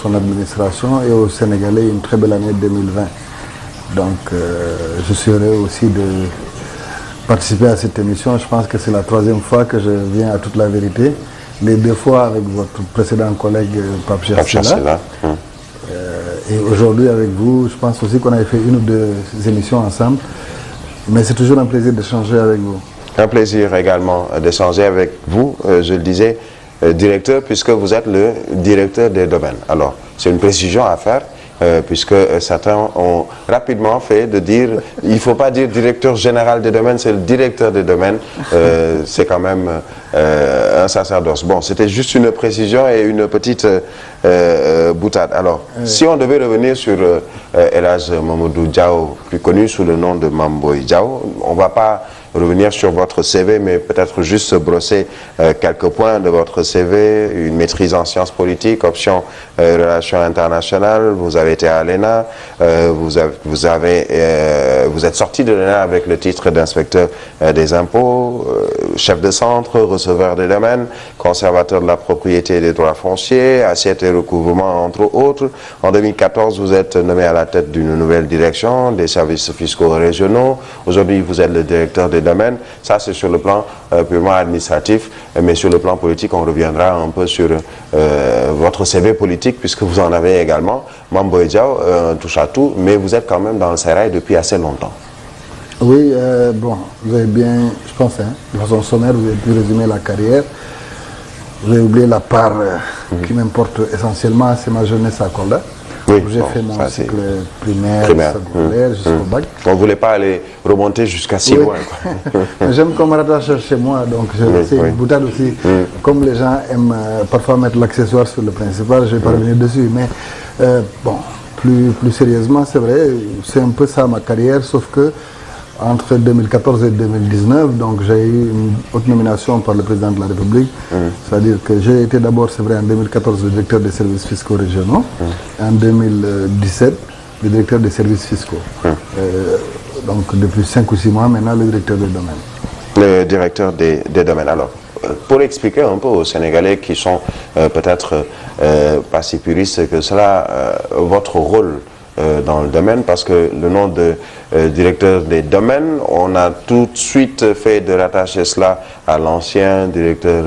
son administration et aux Sénégalais une très belle année 2020. Donc je suis heureux aussi de participer à cette émission. Je pense que c'est la 3e fois que je viens à Toute la Vérité. Les 2 fois avec votre précédent collègue Pape Chassela. Et aujourd'hui avec vous, je pense aussi qu'on avait fait 1 ou 2 émissions ensemble. Mais c'est toujours un plaisir d'échanger avec vous. Un plaisir également d'échanger avec vous, je le disais, directeur, puisque vous êtes le directeur des domaines. Alors, c'est une précision à faire, puisque certains ont rapidement fait de dire, il ne faut pas dire directeur général des domaines, c'est le directeur des domaines, c'est quand même un sacerdoce. Bon, c'était juste une précision et une petite boutade. Alors, si on devait revenir sur El Hadj Mamadou Diaw, plus connu sous le nom de Mame Boye Diaw, on ne va pas revenir sur votre CV, mais peut-être juste brosser quelques points de votre CV, une maîtrise en sciences politiques, option relations internationales, vous avez été à l'ENA, vous êtes sorti de l'ENA avec le titre d'inspecteur des impôts, chef de centre, receveur des domaines, conservateur de la propriété et des droits fonciers, assiette et recouvrement entre autres. En 2014, vous êtes nommé à la tête d'une nouvelle direction des services fiscaux régionaux. Aujourd'hui, vous êtes le directeur des domaines. Ça, c'est sur le plan purement administratif, mais sur le plan politique, on reviendra un peu sur votre CV politique, puisque vous en avez également. Mame Boye Diaw, touche à tout, mais vous êtes quand même dans le sérail depuis assez longtemps. Oui, bon, vous avez bien, je pense, de façon sommaire, vous avez pu résumer la carrière. Vous avez oublié la part qui m'importe essentiellement, c'est ma jeunesse à Kolda. Oui, j'ai fait mon cycle primaire. Secondaire, jusqu'au bac. On ne voulait pas aller remonter jusqu'à si loin. J'aime qu'on me rattache chez moi, donc c'est une boutade aussi. Comme les gens aiment parfois mettre l'accessoire sur le principal, je vais pas revenir dessus. Mais bon, plus sérieusement, c'est vrai, c'est un peu ça ma carrière, sauf que entre 2014 et 2019, donc j'ai eu une haute nomination par le président de la République. C'est-à-dire que j'ai été d'abord, c'est vrai, en 2014 le directeur des services fiscaux régionaux. En 2017, le directeur des services fiscaux. Donc depuis 5 ou 6 mois, maintenant le directeur des domaines. Le directeur des domaines. Alors, pour expliquer un peu aux Sénégalais qui sont peut-être pas si puristes que cela, votre rôle dans le domaine, parce que le nom de directeur des domaines, on a tout de suite fait de rattacher cela à l'ancien directeur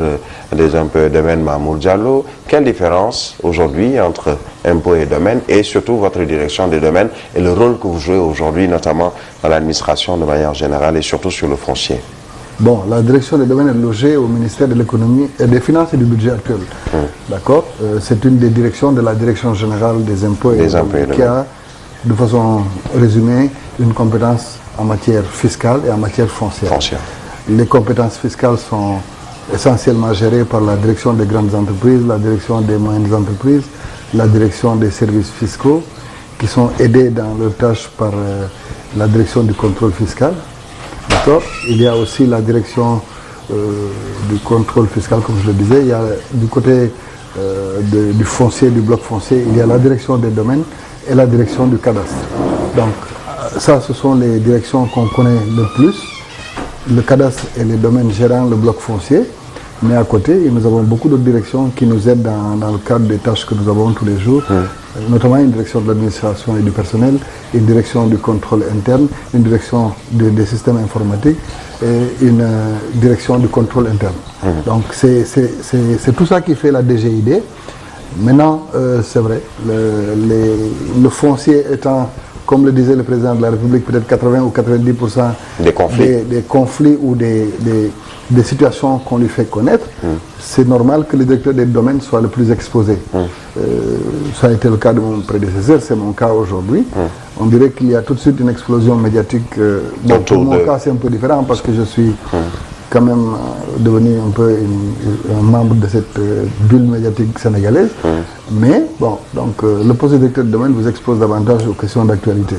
des impôts et domaines, Mamour Diallo. Quelle différence aujourd'hui entre impôts et domaines, et surtout votre direction des domaines et le rôle que vous jouez aujourd'hui, notamment dans l'administration de manière générale et surtout sur le foncier? Bon, la direction des domaines est logée au ministère de l'économie et des finances et du budget actuel. D'accord. C'est une des directions de la direction générale des impôts et domaines qui a, de façon résumée, une compétence en matière fiscale et en matière foncière. Les compétences fiscales sont essentiellement gérées par la direction des grandes entreprises, la direction des moyennes entreprises, la direction des services fiscaux, qui sont aidés dans leurs tâches par la direction du contrôle fiscal. D'accord. Il y a aussi la direction du contrôle fiscal, comme je le disais. Il y a du côté du foncier, du bloc foncier, il y a la direction des domaines et la direction du cadastre. Donc ça, ce sont les directions qu'on connaît le plus. Le cadastre et les domaines gérant le bloc foncier. Mais à côté, nous avons beaucoup d'autres directions qui nous aident dans le cadre des tâches que nous avons tous les jours, notamment une direction de l'administration et du personnel, une direction du contrôle interne, une direction des systèmes informatiques et une direction du contrôle interne. Donc c'est tout ça qui fait la DGID. Maintenant, c'est vrai, le foncier étant, comme le disait le président de la République, peut-être 80 ou 90% des conflits ou des situations qu'on lui fait connaître, c'est normal que le directeur des domaines soit le plus exposé. Ça a été le cas de mon prédécesseur, c'est mon cas aujourd'hui. On dirait qu'il y a tout de suite une explosion médiatique. Bon, pour mon cas, c'est un peu différent parce que je suis quand même devenu un peu un membre de cette bulle médiatique sénégalaise. Mais bon, donc le poste de directeur de domaine vous expose davantage aux questions d'actualité.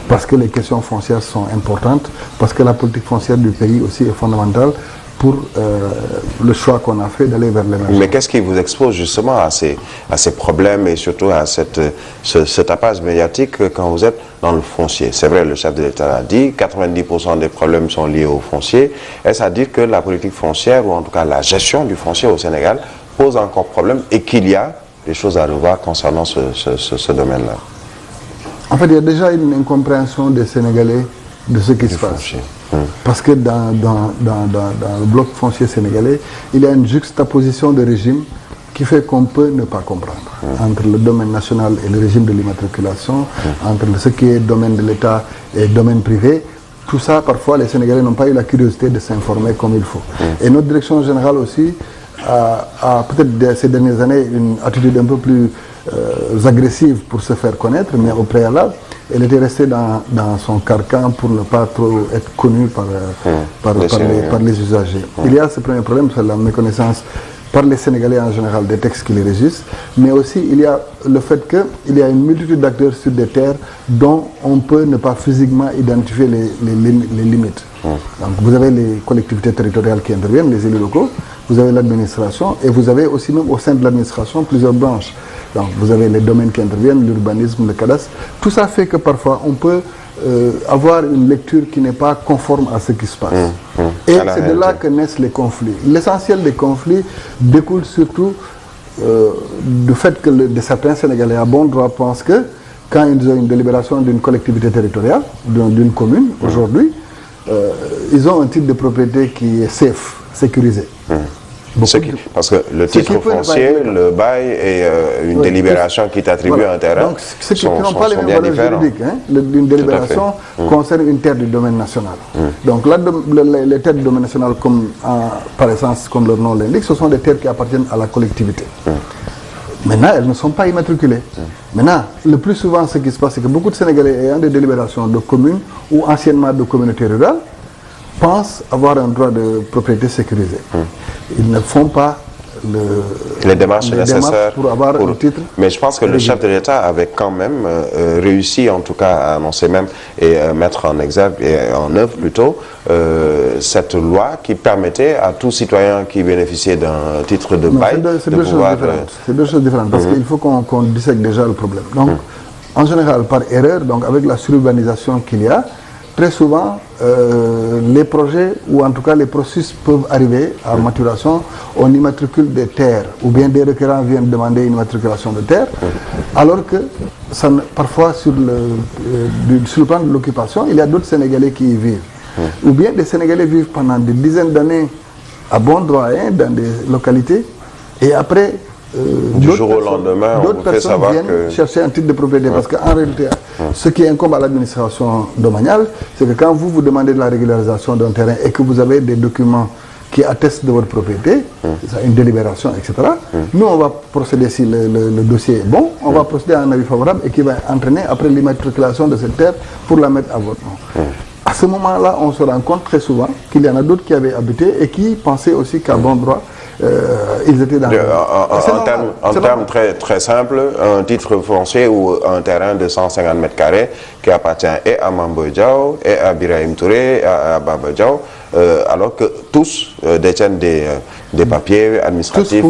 Parce que les questions foncières sont importantes, parce que la politique foncière du pays aussi est fondamentale pour le choix qu'on a fait d'aller vers l'émergence. Mais qu'est-ce qui vous expose justement à ces problèmes et surtout à ce tapage médiatique quand vous êtes dans le foncier? C'est vrai, le chef de l'État l'a dit, 90% des problèmes sont liés au foncier. Est-ce à dire que la politique foncière, ou en tout cas la gestion du foncier au Sénégal, pose encore problème et qu'il y a des choses à revoir concernant ce domaine-là? En fait, il y a déjà une incompréhension des Sénégalais de ce qui se passe. Parce que dans le bloc foncier sénégalais, il y a une juxtaposition de régimes qui fait qu'on peut ne pas comprendre. Entre le domaine national et le régime de l'immatriculation, entre ce qui est domaine de l'État et domaine privé, tout ça, parfois, les Sénégalais n'ont pas eu la curiosité de s'informer comme il faut. Et notre direction générale aussi a peut-être ces dernières années une attitude un peu plus agressive pour se faire connaître, mais au préalable, elle était restée dans son carcan pour ne pas trop être connue par les usagers. Il y a ce premier problème, c'est la méconnaissance par les Sénégalais en général des textes qui les régissent, mais aussi il y a le fait qu'il y a une multitude d'acteurs sur des terres dont on peut ne pas physiquement identifier les limites. Donc vous avez les collectivités territoriales qui interviennent, les élus locaux, vous avez l'administration et vous avez aussi même au sein de l'administration plusieurs branches. Donc vous avez les domaines qui interviennent, l'urbanisme, le cadastre. Tout ça fait que parfois on peut avoir une lecture qui n'est pas conforme à ce qui se passe. Et c'est de là que naissent les conflits. L'essentiel des conflits découle surtout du fait que certains Sénégalais à bon droit pensent que quand ils ont une délibération d'une collectivité territoriale, d'une commune, aujourd'hui, ils ont un titre de propriété qui est safe, sécurisé. Parce que le titre foncier, le bail et une délibération qui t'attribue un terrain n'ont pas les mêmes valeurs juridiques. Une délibération concerne une terre du domaine national. Donc là, les terres du domaine national, par essence, comme leur nom l'indique, ce sont des terres qui appartiennent à la collectivité. Maintenant, elles ne sont pas immatriculées. Maintenant, le plus souvent, ce qui se passe, c'est que beaucoup de Sénégalais ayant des délibérations de communes ou anciennement de communautés rurales pensent avoir un droit de propriété sécurisé. Ils ne font pas les démarches nécessaires pour avoir un titre. Mais je pense que le chef de l'État avait quand même réussi, en tout cas, à annoncer même et mettre en exergue et en œuvre plutôt cette loi qui permettait à tout citoyen qui bénéficiait d'un titre de bail de pouvoir... C'est deux choses différentes parce qu'il faut qu'on dissèque déjà le problème. Donc, en général, par erreur, donc avec la sururbanisation qu'il y a, très souvent, les projets ou en tout cas les processus peuvent arriver à maturation. On immatricule des terres ou bien des requérants viennent demander une immatriculation de terres, alors que parfois sur le plan de l'occupation, il y a d'autres Sénégalais qui y vivent. Ou bien des Sénégalais vivent pendant des dizaines d'années à bon droit dans des localités et après... du jour au lendemain, d'autres personnes viennent chercher un titre de propriété parce qu'en réalité, ce qui incombe à l'administration domaniale, c'est que quand vous demandez de la régularisation d'un terrain et que vous avez des documents qui attestent de votre propriété, une délibération, etc., nous on va procéder, si le dossier est bon, on va procéder à un avis favorable et qui va entraîner après l'immatriculation de cette terre pour la mettre à votre nom. À ce moment-là, on se rend compte très souvent qu'il y en a d'autres qui avaient habité et qui pensaient aussi qu'à bon droit, ils étaient dans en termes très, très simples, un titre foncier ou un terrain de 150 mètres carrés qui appartient et à Mambo Diao, et à Birahim Touré, et à Baba Diao, alors que tous détiennent des papiers administratifs.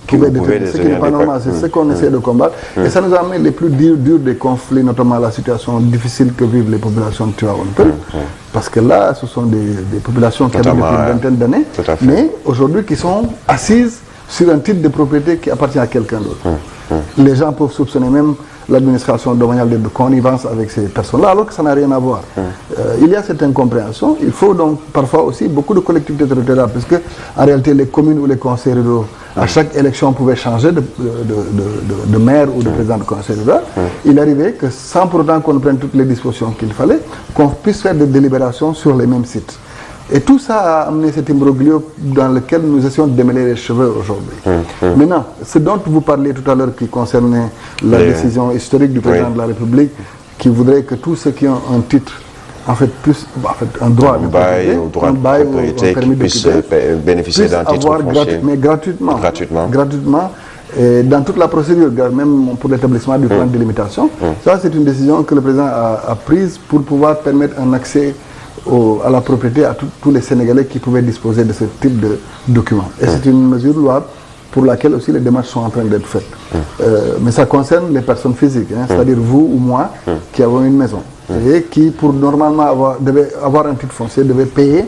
Ce qui n'est pas normal, c'est ce qu'on essaie de combattre. Et ça nous amène les plus durs des conflits, notamment la situation difficile que vivent les populations de Tivaouane. Parce que là, ce sont des populations qui habitent depuis une vingtaine d'années, mais aujourd'hui qui sont assises sur un titre de propriété qui appartient à quelqu'un d'autre. Les gens peuvent soupçonner même l'administration domaniale de connivence avec ces personnes-là, alors que ça n'a rien à voir. Il y a cette incompréhension. Il faut donc parfois aussi beaucoup de collectivités territoriales, puisque en réalité les communes ou les conseils ruraux, à chaque élection, pouvaient changer de maire ou de président de conseil rural. Il arrivait que sans pour autant qu'on prenne toutes les dispositions qu'il fallait, qu'on puisse faire des délibérations sur les mêmes sites. Et tout ça a amené cet imbroglio dans lequel nous essayons de démêler les cheveux aujourd'hui. Maintenant, ce dont vous parliez tout à l'heure qui concernait la décision historique du président de la République, qui voudrait que tous ceux qui ont un titre, en fait, un droit de propriété, un bail ou un permis puissent bénéficier d'un titre foncier. Mais gratuitement. Et dans toute la procédure, même pour l'établissement du plan de délimitation. Ça, c'est une décision que le président a prise pour pouvoir permettre un accès à la propriété à tous les Sénégalais qui pouvaient disposer de ce type de documents. Et c'est une mesure louable pour laquelle aussi les démarches sont en train d'être faites. Mais ça concerne les personnes physiques, c'est-à-dire vous ou moi qui avons une maison et qui, pour normalement avoir un titre foncier, devait payer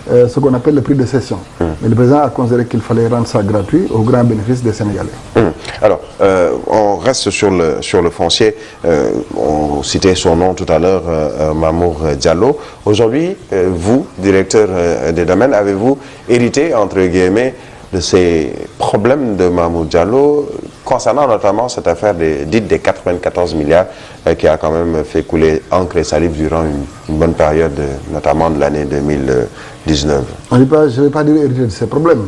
ce qu'on appelle le prix de cession. Mais le président a considéré qu'il fallait rendre ça gratuit au grand bénéfice des Sénégalais. Alors, on reste sur le foncier. On citait son nom tout à l'heure, Mamour Diallo. Aujourd'hui, vous, directeur des domaines, avez-vous hérité, entre guillemets, de ces problèmes de Mamour Diallo, concernant notamment cette affaire dite des 94 milliards qui a quand même fait couler encre et salive durant une bonne période, notamment de l'année 2019. Je ne vais pas dire hériter de ces problèmes.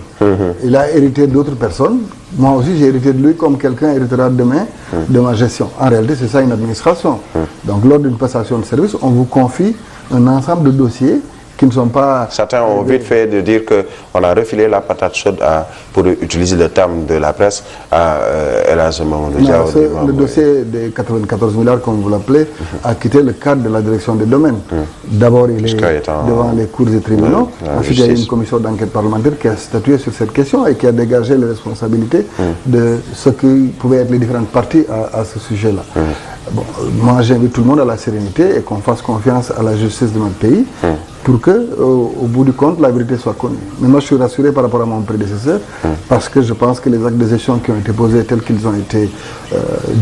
Il a hérité d'autres personnes. Moi aussi, j'ai hérité de lui comme quelqu'un héritera demain de ma gestion. En réalité, c'est ça une administration. Donc, lors d'une passation de service, on vous confie un ensemble de dossiers qui ne sont pas... Certains ont vite fait de dire qu'on a refilé la patate chaude pour utiliser le terme de la presse à Elhadji Mamadou Dia. Le dossier des 94 milliards, comme vous l'appelez, a quitté le cadre de la direction des domaines. D'abord, il est devant les cours et tribunaux. Ensuite, il y a une commission d'enquête parlementaire qui a statué sur cette question et qui a dégagé les responsabilités de ce qui pouvaient être les différentes parties à ce sujet-là. Bon, moi, j'invite tout le monde à la sérénité et qu'on fasse confiance à la justice de notre pays pour que, au bout du compte, la vérité soit connue. Mais moi, je suis rassuré par rapport à mon prédécesseur parce que je pense que les actes de gestion qui ont été posés tels qu'ils ont été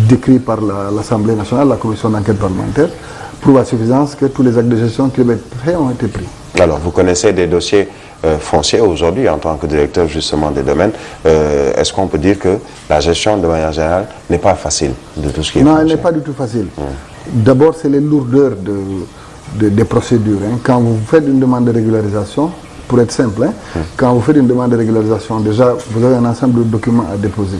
décrits par l'Assemblée nationale, la commission d'enquête parlementaire, prouvent à suffisance que tous les actes de gestion qui devaient être faits ont été pris. Alors, vous connaissez des dossiers fonciers aujourd'hui en tant que directeur justement des domaines. Est-ce qu'on peut dire que la gestion de manière générale n'est pas facile de tout ce qui est Non, elle n'est pas du tout facile. D'abord, c'est les lourdeurs des procédures. Quand vous faites une demande de régularisation, pour être simple, quand vous faites une demande de régularisation, déjà, vous avez un ensemble de documents à déposer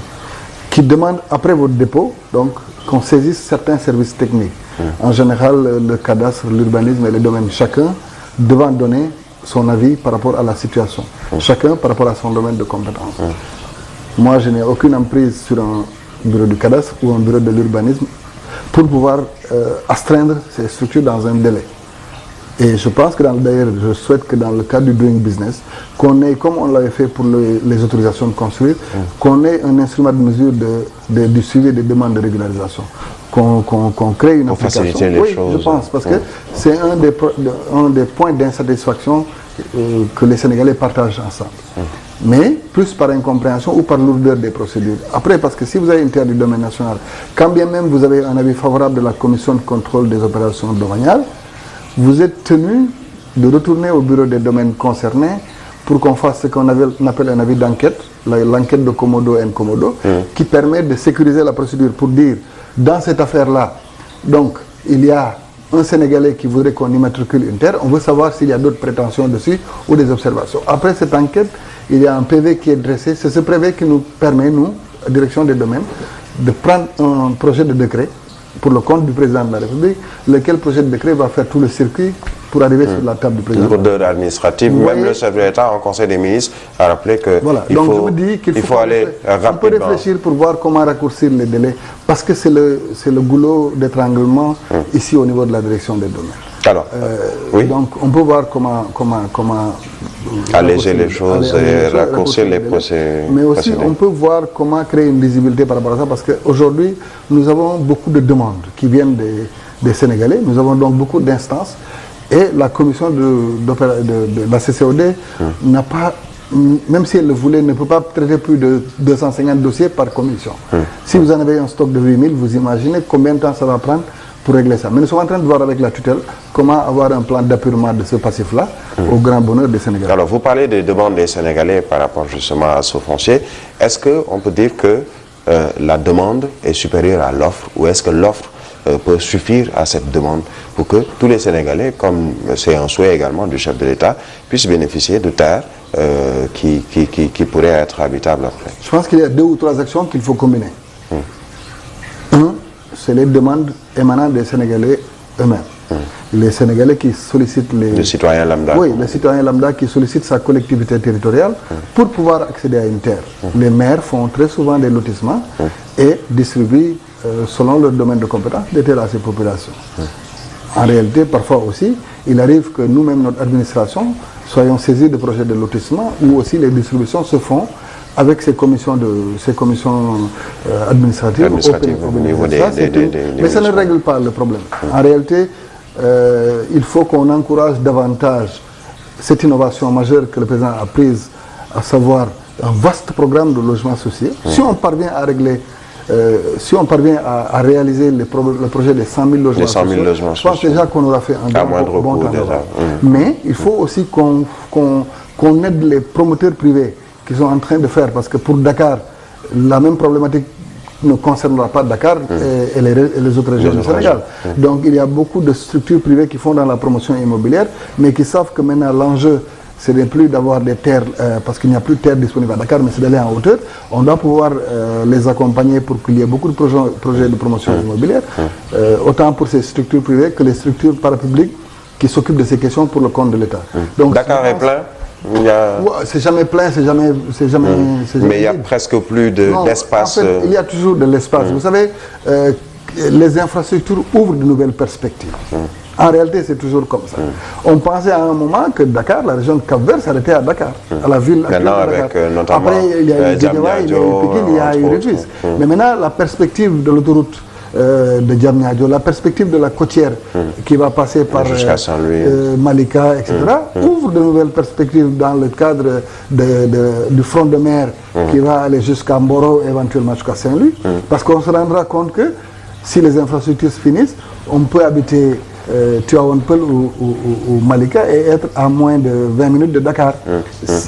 qui demandent, après votre dépôt, donc, qu'on saisisse certains services techniques. En général, le cadastre, l'urbanisme et les domaines, chacun devant donner son avis par rapport à la situation. Chacun par rapport à son domaine de compétence. Moi, je n'ai aucune emprise sur un bureau du cadastre ou un bureau de l'urbanisme pour pouvoir astreindre ces structures dans un délai. Et je pense que d'ailleurs, je souhaite que dans le cadre du doing business, qu'on ait, comme on l'avait fait pour les autorisations de construire, qu'on ait un instrument de mesure du suivi des demandes de régularisation. Qu'on crée une application. Faciliter les choses. Je pense, parce que c'est un des points d'insatisfaction que les Sénégalais partagent ensemble. Mais plus par incompréhension ou par lourdeur des procédures. Après, parce que si vous avez une terre du domaine national, quand bien même vous avez un avis favorable de la commission de contrôle des opérations domaniales, vous êtes tenu de retourner au bureau des domaines concernés pour qu'on fasse ce qu'on appelle un avis d'enquête, l'enquête de Komodo et Komodo, qui permet de sécuriser la procédure pour dire, dans cette affaire-là, donc, il y a un Sénégalais qui voudrait qu'on immatricule une terre, on veut savoir s'il y a d'autres prétentions dessus ou des observations. Après cette enquête, il y a un PV qui est dressé, c'est ce PV qui nous permet, nous, direction des domaines, de prendre un projet de décret pour le compte du président de la République, lequel projet de décret va faire tout le circuit pour arriver sur la table du président. Lourdeur administrative, même le chef de l'État en Conseil des ministres a rappelé que il faut aller rapidement. On peut réfléchir pour voir comment raccourcir les délais, parce que c'est le goulot d'étranglement ici au niveau de la direction des domaines. Alors, oui. Donc on peut voir comment alléger les choses et raccourcir les procédures. Mais aussi on peut voir comment créer une visibilité par rapport à ça, parce qu'aujourd'hui nous avons beaucoup de demandes qui viennent des Sénégalais, nous avons donc beaucoup d'instances et la commission de la CCOD n'a pas, même si elle le voulait, ne peut pas traiter plus de 250 dossiers par commission. Si vous en avez un stock de 8000, vous imaginez combien de temps ça va prendre pour régler ça. Mais nous sommes en train de voir avec la tutelle comment avoir un plan d'appurement de ce passif-là au grand bonheur des Sénégalais. Alors, vous parlez des demandes des Sénégalais par rapport justement à ce foncier. Est-ce qu'on peut dire que la demande est supérieure à l'offre, ou est-ce que l'offre peut suffire à cette demande pour que tous les Sénégalais, comme c'est un souhait également du chef de l'État, puissent bénéficier de terres qui pourraient être habitables après? Je pense qu'il y a 2 ou 3 actions qu'il faut combiner. C'est les demandes émanant des Sénégalais eux-mêmes. Les Sénégalais qui sollicitent les citoyens lambda. Oui, les citoyens lambda qui sollicitent sa collectivité territoriale pour pouvoir accéder à une terre. Les maires font très souvent des lotissements et distribuent, selon leur domaine de compétence, des terres à ces populations. En réalité, parfois aussi, il arrive que nous-mêmes, notre administration, soyons saisis de projets de lotissement où aussi les distributions se font avec ces commissions administratives au niveau mais ça ne règle pas le problème. En réalité, il faut qu'on encourage davantage cette innovation majeure que le président a prise, à savoir un vaste programme de logements sociaux. Si on parvient à régler, si on parvient à réaliser le projet des 100 000 logements sociaux, je pense déjà qu'on aura fait un bon travail. Mais il faut aussi qu'on aide les promoteurs privés qui sont en train de faire, parce que pour Dakar, la même problématique ne concernera pas Dakar et les autres régions du Sénégal. Donc il y a beaucoup de structures privées qui font dans la promotion immobilière, mais qui savent que maintenant l'enjeu, ce n'est plus d'avoir des terres, parce qu'il n'y a plus de terres disponibles à Dakar, mais c'est d'aller en hauteur. On doit pouvoir les accompagner pour qu'il y ait beaucoup de projets de promotion immobilière, autant pour ces structures privées que les structures parapubliques qui s'occupent de ces questions pour le compte de l'État. Dakar est plein? C'est jamais plein, c'est jamais mais il y a presque plus d'espace. En fait, il y a toujours de l'espace. Vous savez, les infrastructures ouvrent de nouvelles perspectives. En réalité, c'est toujours comme ça. On pensait à un moment que Dakar, la région de Cap-Vert, s'arrêtait à Dakar, à la ville actuelle de Dakar. Avec, notamment, après, il y a eu Guédiawaye, il y a eu Pikine, il y a eu Rufisque. Mais maintenant, la perspective de l'autoroute de Diamniadio, la perspective de la côtière qui va passer par Malika, etc., ouvre de nouvelles perspectives dans le cadre du front de mer qui va aller jusqu'à Mboro, éventuellement jusqu'à Saint-Louis, parce qu'on se rendra compte que si les infrastructures se finissent, on peut habiter Tuaonpel ou Malika et être à moins de 20 minutes de Dakar.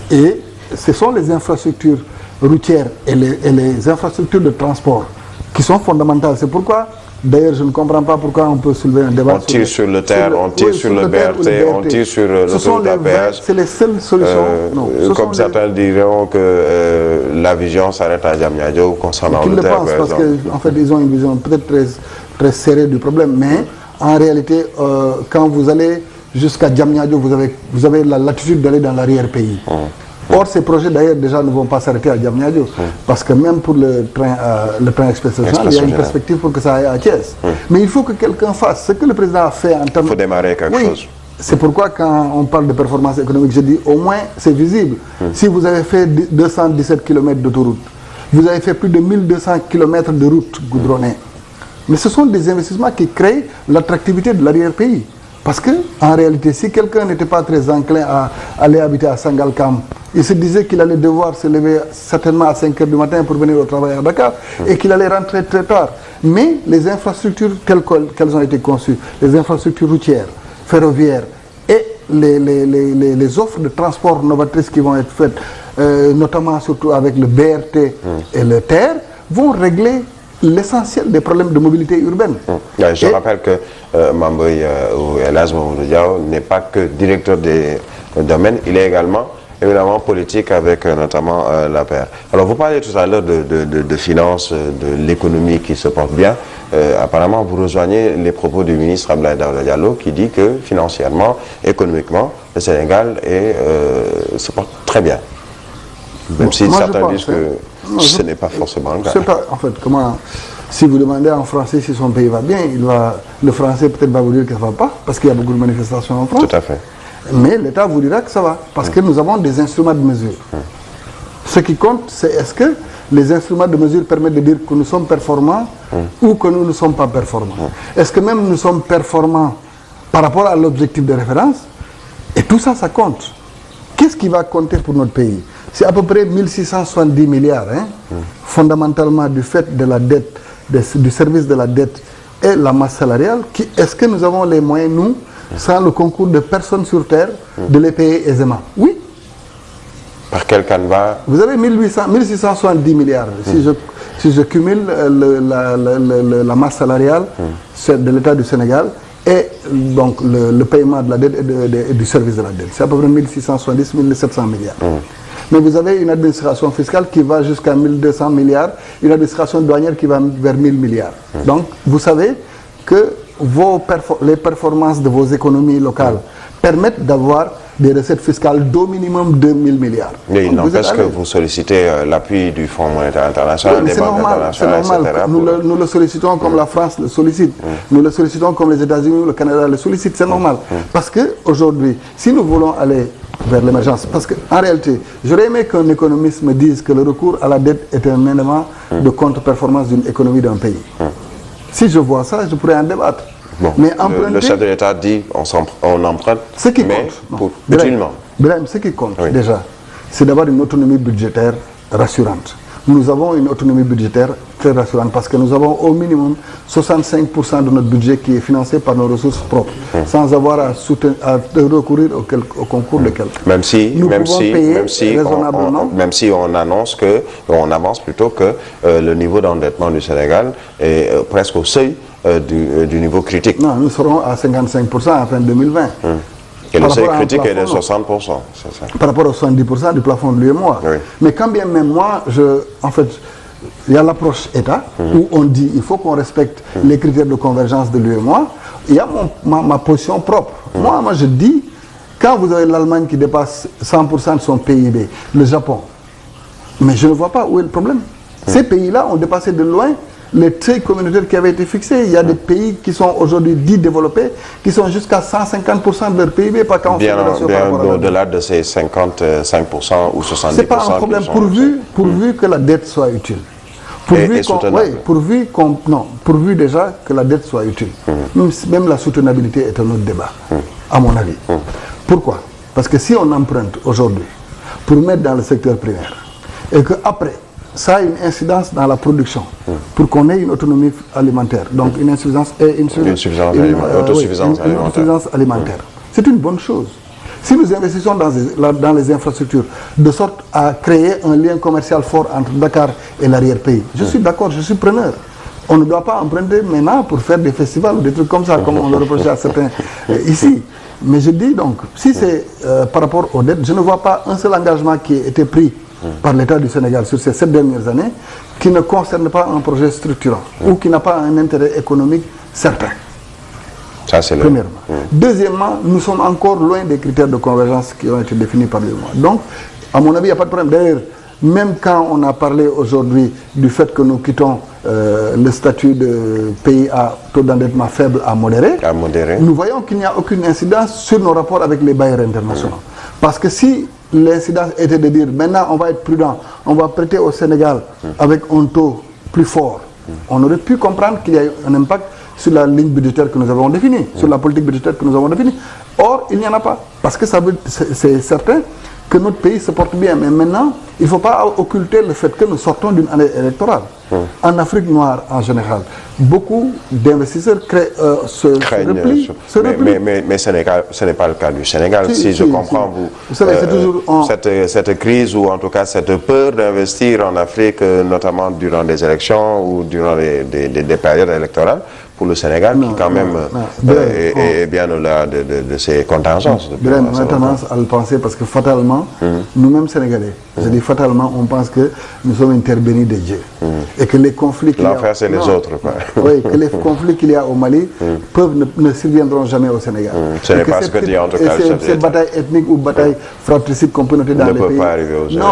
Et ce sont les infrastructures routières et les infrastructures de transport qui sont fondamentales. C'est pourquoi, d'ailleurs, je ne comprends pas pourquoi on peut soulever un débat. On tire sur le terre, on tire sur le BRT, on tire sur l'autoroute à péage. C'est les seules solutions. Comme certains diront que la vision s'arrête à Diamniadio concernant le terre. Parce qu'en fait, ils ont une vision peut-être très serrée du problème, mais en réalité, quand vous allez jusqu'à Diamniadio, vous avez la latitude d'aller dans l'arrière-pays. Or, ces projets d'ailleurs déjà ne vont pas s'arrêter à Diamniadio, parce que même pour le train express régional, il y a une perspective pour que ça aille à Thiès. Mais il faut que quelqu'un fasse ce que le président a fait en termes... Il faut démarrer quelque chose. C'est pourquoi quand on parle de performance économique, je dis au moins c'est visible. Si vous avez fait 217 km d'autoroute, vous avez fait plus de 1200 km de routes goudronnées. Mais ce sont des investissements qui créent l'attractivité de l'arrière-pays. Parce que, en réalité, si quelqu'un n'était pas très enclin à aller habiter à Sangalkam, il se disait qu'il allait devoir se lever certainement à 5 h du matin pour venir au travail à Dakar et qu'il allait rentrer très tard. Mais les infrastructures telles qu'elles ont été conçues, les infrastructures routières, ferroviaires et les offres de transport novatrices qui vont être faites, notamment surtout avec le BRT et le TER, vont régler l'essentiel des problèmes de mobilité urbaine. Je rappelle que Mamboy ou Elhadji Mamadou Diaw n'est pas que directeur des domaines, il est également évidemment politique avec notamment l'APR. Alors vous parlez tout à l'heure de finances, de l'économie qui se porte bien. Apparemment vous rejoignez les propos du ministre Abdoulaye Daouda Diallo qui dit que financièrement, économiquement, le Sénégal se porte très bien. Même si certains disent que ce n'est pas forcément le cas. En fait, si vous demandez en français si son pays va bien, le français peut-être va vous dire que ça ne va pas, parce qu'il y a beaucoup de manifestations en France. Tout à fait. Mais l'État vous dira que ça va, parce que nous avons des instruments de mesure. Ce qui compte, c'est est-ce que les instruments de mesure permettent de dire que nous sommes performants ou que nous ne sommes pas performants. Est-ce que même nous sommes performants par rapport à l'objectif de référence? Et tout ça, ça compte. Qu'est-ce qui va compter pour notre pays? C'est à peu près 1670 milliards, fondamentalement du fait de la dette, du service de la dette et la masse salariale. Est-ce que nous avons les moyens, nous, sans le concours de personnes sur Terre, de les payer aisément? Oui. Par quel canevas? Vous avez 1670 milliards. Si je cumule la masse salariale de l'État du Sénégal et donc le paiement de la dette et du service de la dette, c'est à peu près 1670, 1700 milliards. Mais vous avez une administration fiscale qui va jusqu'à 1200 milliards, une administration douanière qui va vers 1000 milliards. Donc, vous savez que les performances de vos économies locales permettent d'avoir des recettes fiscales d'au minimum 2000 milliards. Mais il n'empêche que vous sollicitez l'appui du Fonds monétaire international, des banques internationales, etc. Nous le sollicitons comme la France le sollicite. Nous le sollicitons comme les États-Unis ou le Canada le sollicitent. C'est normal. Parce qu'aujourd'hui, si nous voulons aller vers l'émergence, parce qu'en réalité, j'aurais aimé qu'un économiste me dise que le recours à la dette est un élément de contre-performance d'une économie d'un pays. Si je vois ça, je pourrais en débattre. Bon, mais le chef de l'État dit on emprunte, ce qui mais compte, utilement. Brahim, ce qui compte déjà, c'est d'avoir une autonomie budgétaire rassurante. Nous avons une autonomie budgétaire très rassurante parce que nous avons au minimum 65% de notre budget qui est financé par nos ressources propres, sans avoir à recourir au concours de quelqu'un. Même si on annonce plutôt que le niveau d'endettement du Sénégal est presque au seuil du niveau critique. Non, nous serons à 55% à fin 2020. Et le seuil critique est de 60%. C'est ça. Par rapport aux 70% du plafond de l'UEMOA. Oui. Mais quand bien même moi, en fait, il y a l'approche État où on dit il faut qu'on respecte les critères de convergence de l'UEMOA. Il y a ma position propre. Moi, je dis, quand vous avez l'Allemagne qui dépasse 100% de son PIB, le Japon, mais je ne vois pas où est le problème. Ces pays-là ont dépassé de loin les traits communautaires qui avaient été fixés. Il y a des pays qui sont aujourd'hui dits développés, qui sont jusqu'à 150% de leur PIB par quand on bien au-delà de ces 55% ou 70%. C'est pas un problème pourvu que la dette soit utile. Pourvu déjà que la dette soit utile. Même la soutenabilité est un autre débat, à mon avis. Pourquoi? Parce que si on emprunte aujourd'hui pour mettre dans le secteur primaire et qu'après, ça a une incidence dans la production pour qu'on ait une autonomie alimentaire, donc une autosuffisance alimentaire. C'est une bonne chose. Si nous investissons dans les infrastructures de sorte à créer un lien commercial fort entre Dakar et l'arrière-pays, je suis d'accord, je suis preneur. On ne doit pas emprunter maintenant pour faire des festivals ou des trucs comme ça, comme on le reprochait à certains ici. Mais je dis donc, si c'est par rapport aux dettes, je ne vois pas un seul engagement qui ait été pris par l'État du Sénégal sur ces 7 dernières années qui ne concerne pas un projet structurant ou qui n'a pas un intérêt économique certain. Ça, c'est premièrement. Deuxièmement, nous sommes encore loin des critères de convergence qui ont été définis par l'UEMOA. Donc, à mon avis, il n'y a pas de problème. D'ailleurs, même quand on a parlé aujourd'hui du fait que nous quittons le statut de pays à taux d'endettement faible à modéré, nous voyons qu'il n'y a aucune incidence sur nos rapports avec les bailleurs internationaux. Parce que si l'incidence était de dire maintenant on va être prudent, on va prêter au Sénégal avec un taux plus fort, on aurait pu comprendre qu'il y a un impact sur la ligne budgétaire que nous avons définie, sur la politique budgétaire que nous avons définie. Or, il n'y en a pas. Parce que c'est certain que notre pays se porte bien. Mais maintenant, il ne faut pas occulter le fait que nous sortons d'une année électorale. En Afrique noire, en général, beaucoup d'investisseurs se replient. Mais ce n'est pas le cas du Sénégal. Si je comprends, vous savez, c'est toujours cette crise ou en tout cas cette peur d'investir en Afrique, notamment durant des élections ou durant des périodes électorales, pour le Sénégal, qui quand même est bien au-delà de ses contingences. On a tendance à le penser parce que fatalement, nous-mêmes Sénégalais, je dis fatalement, on pense que nous sommes une terre bénie de Dieu. Et que les conflits qu'il y a... L'enfer, c'est les autres. Oui, que les conflits qu'il y a au Mali ne surviendront jamais au Sénégal. Ce n'est pas ce que dit en tout cas le chef d'État. Ces batailles ethniques ou batailles fratricides qu'on peut noter dans les pays... Ne peuvent pas arriver au Sénégal.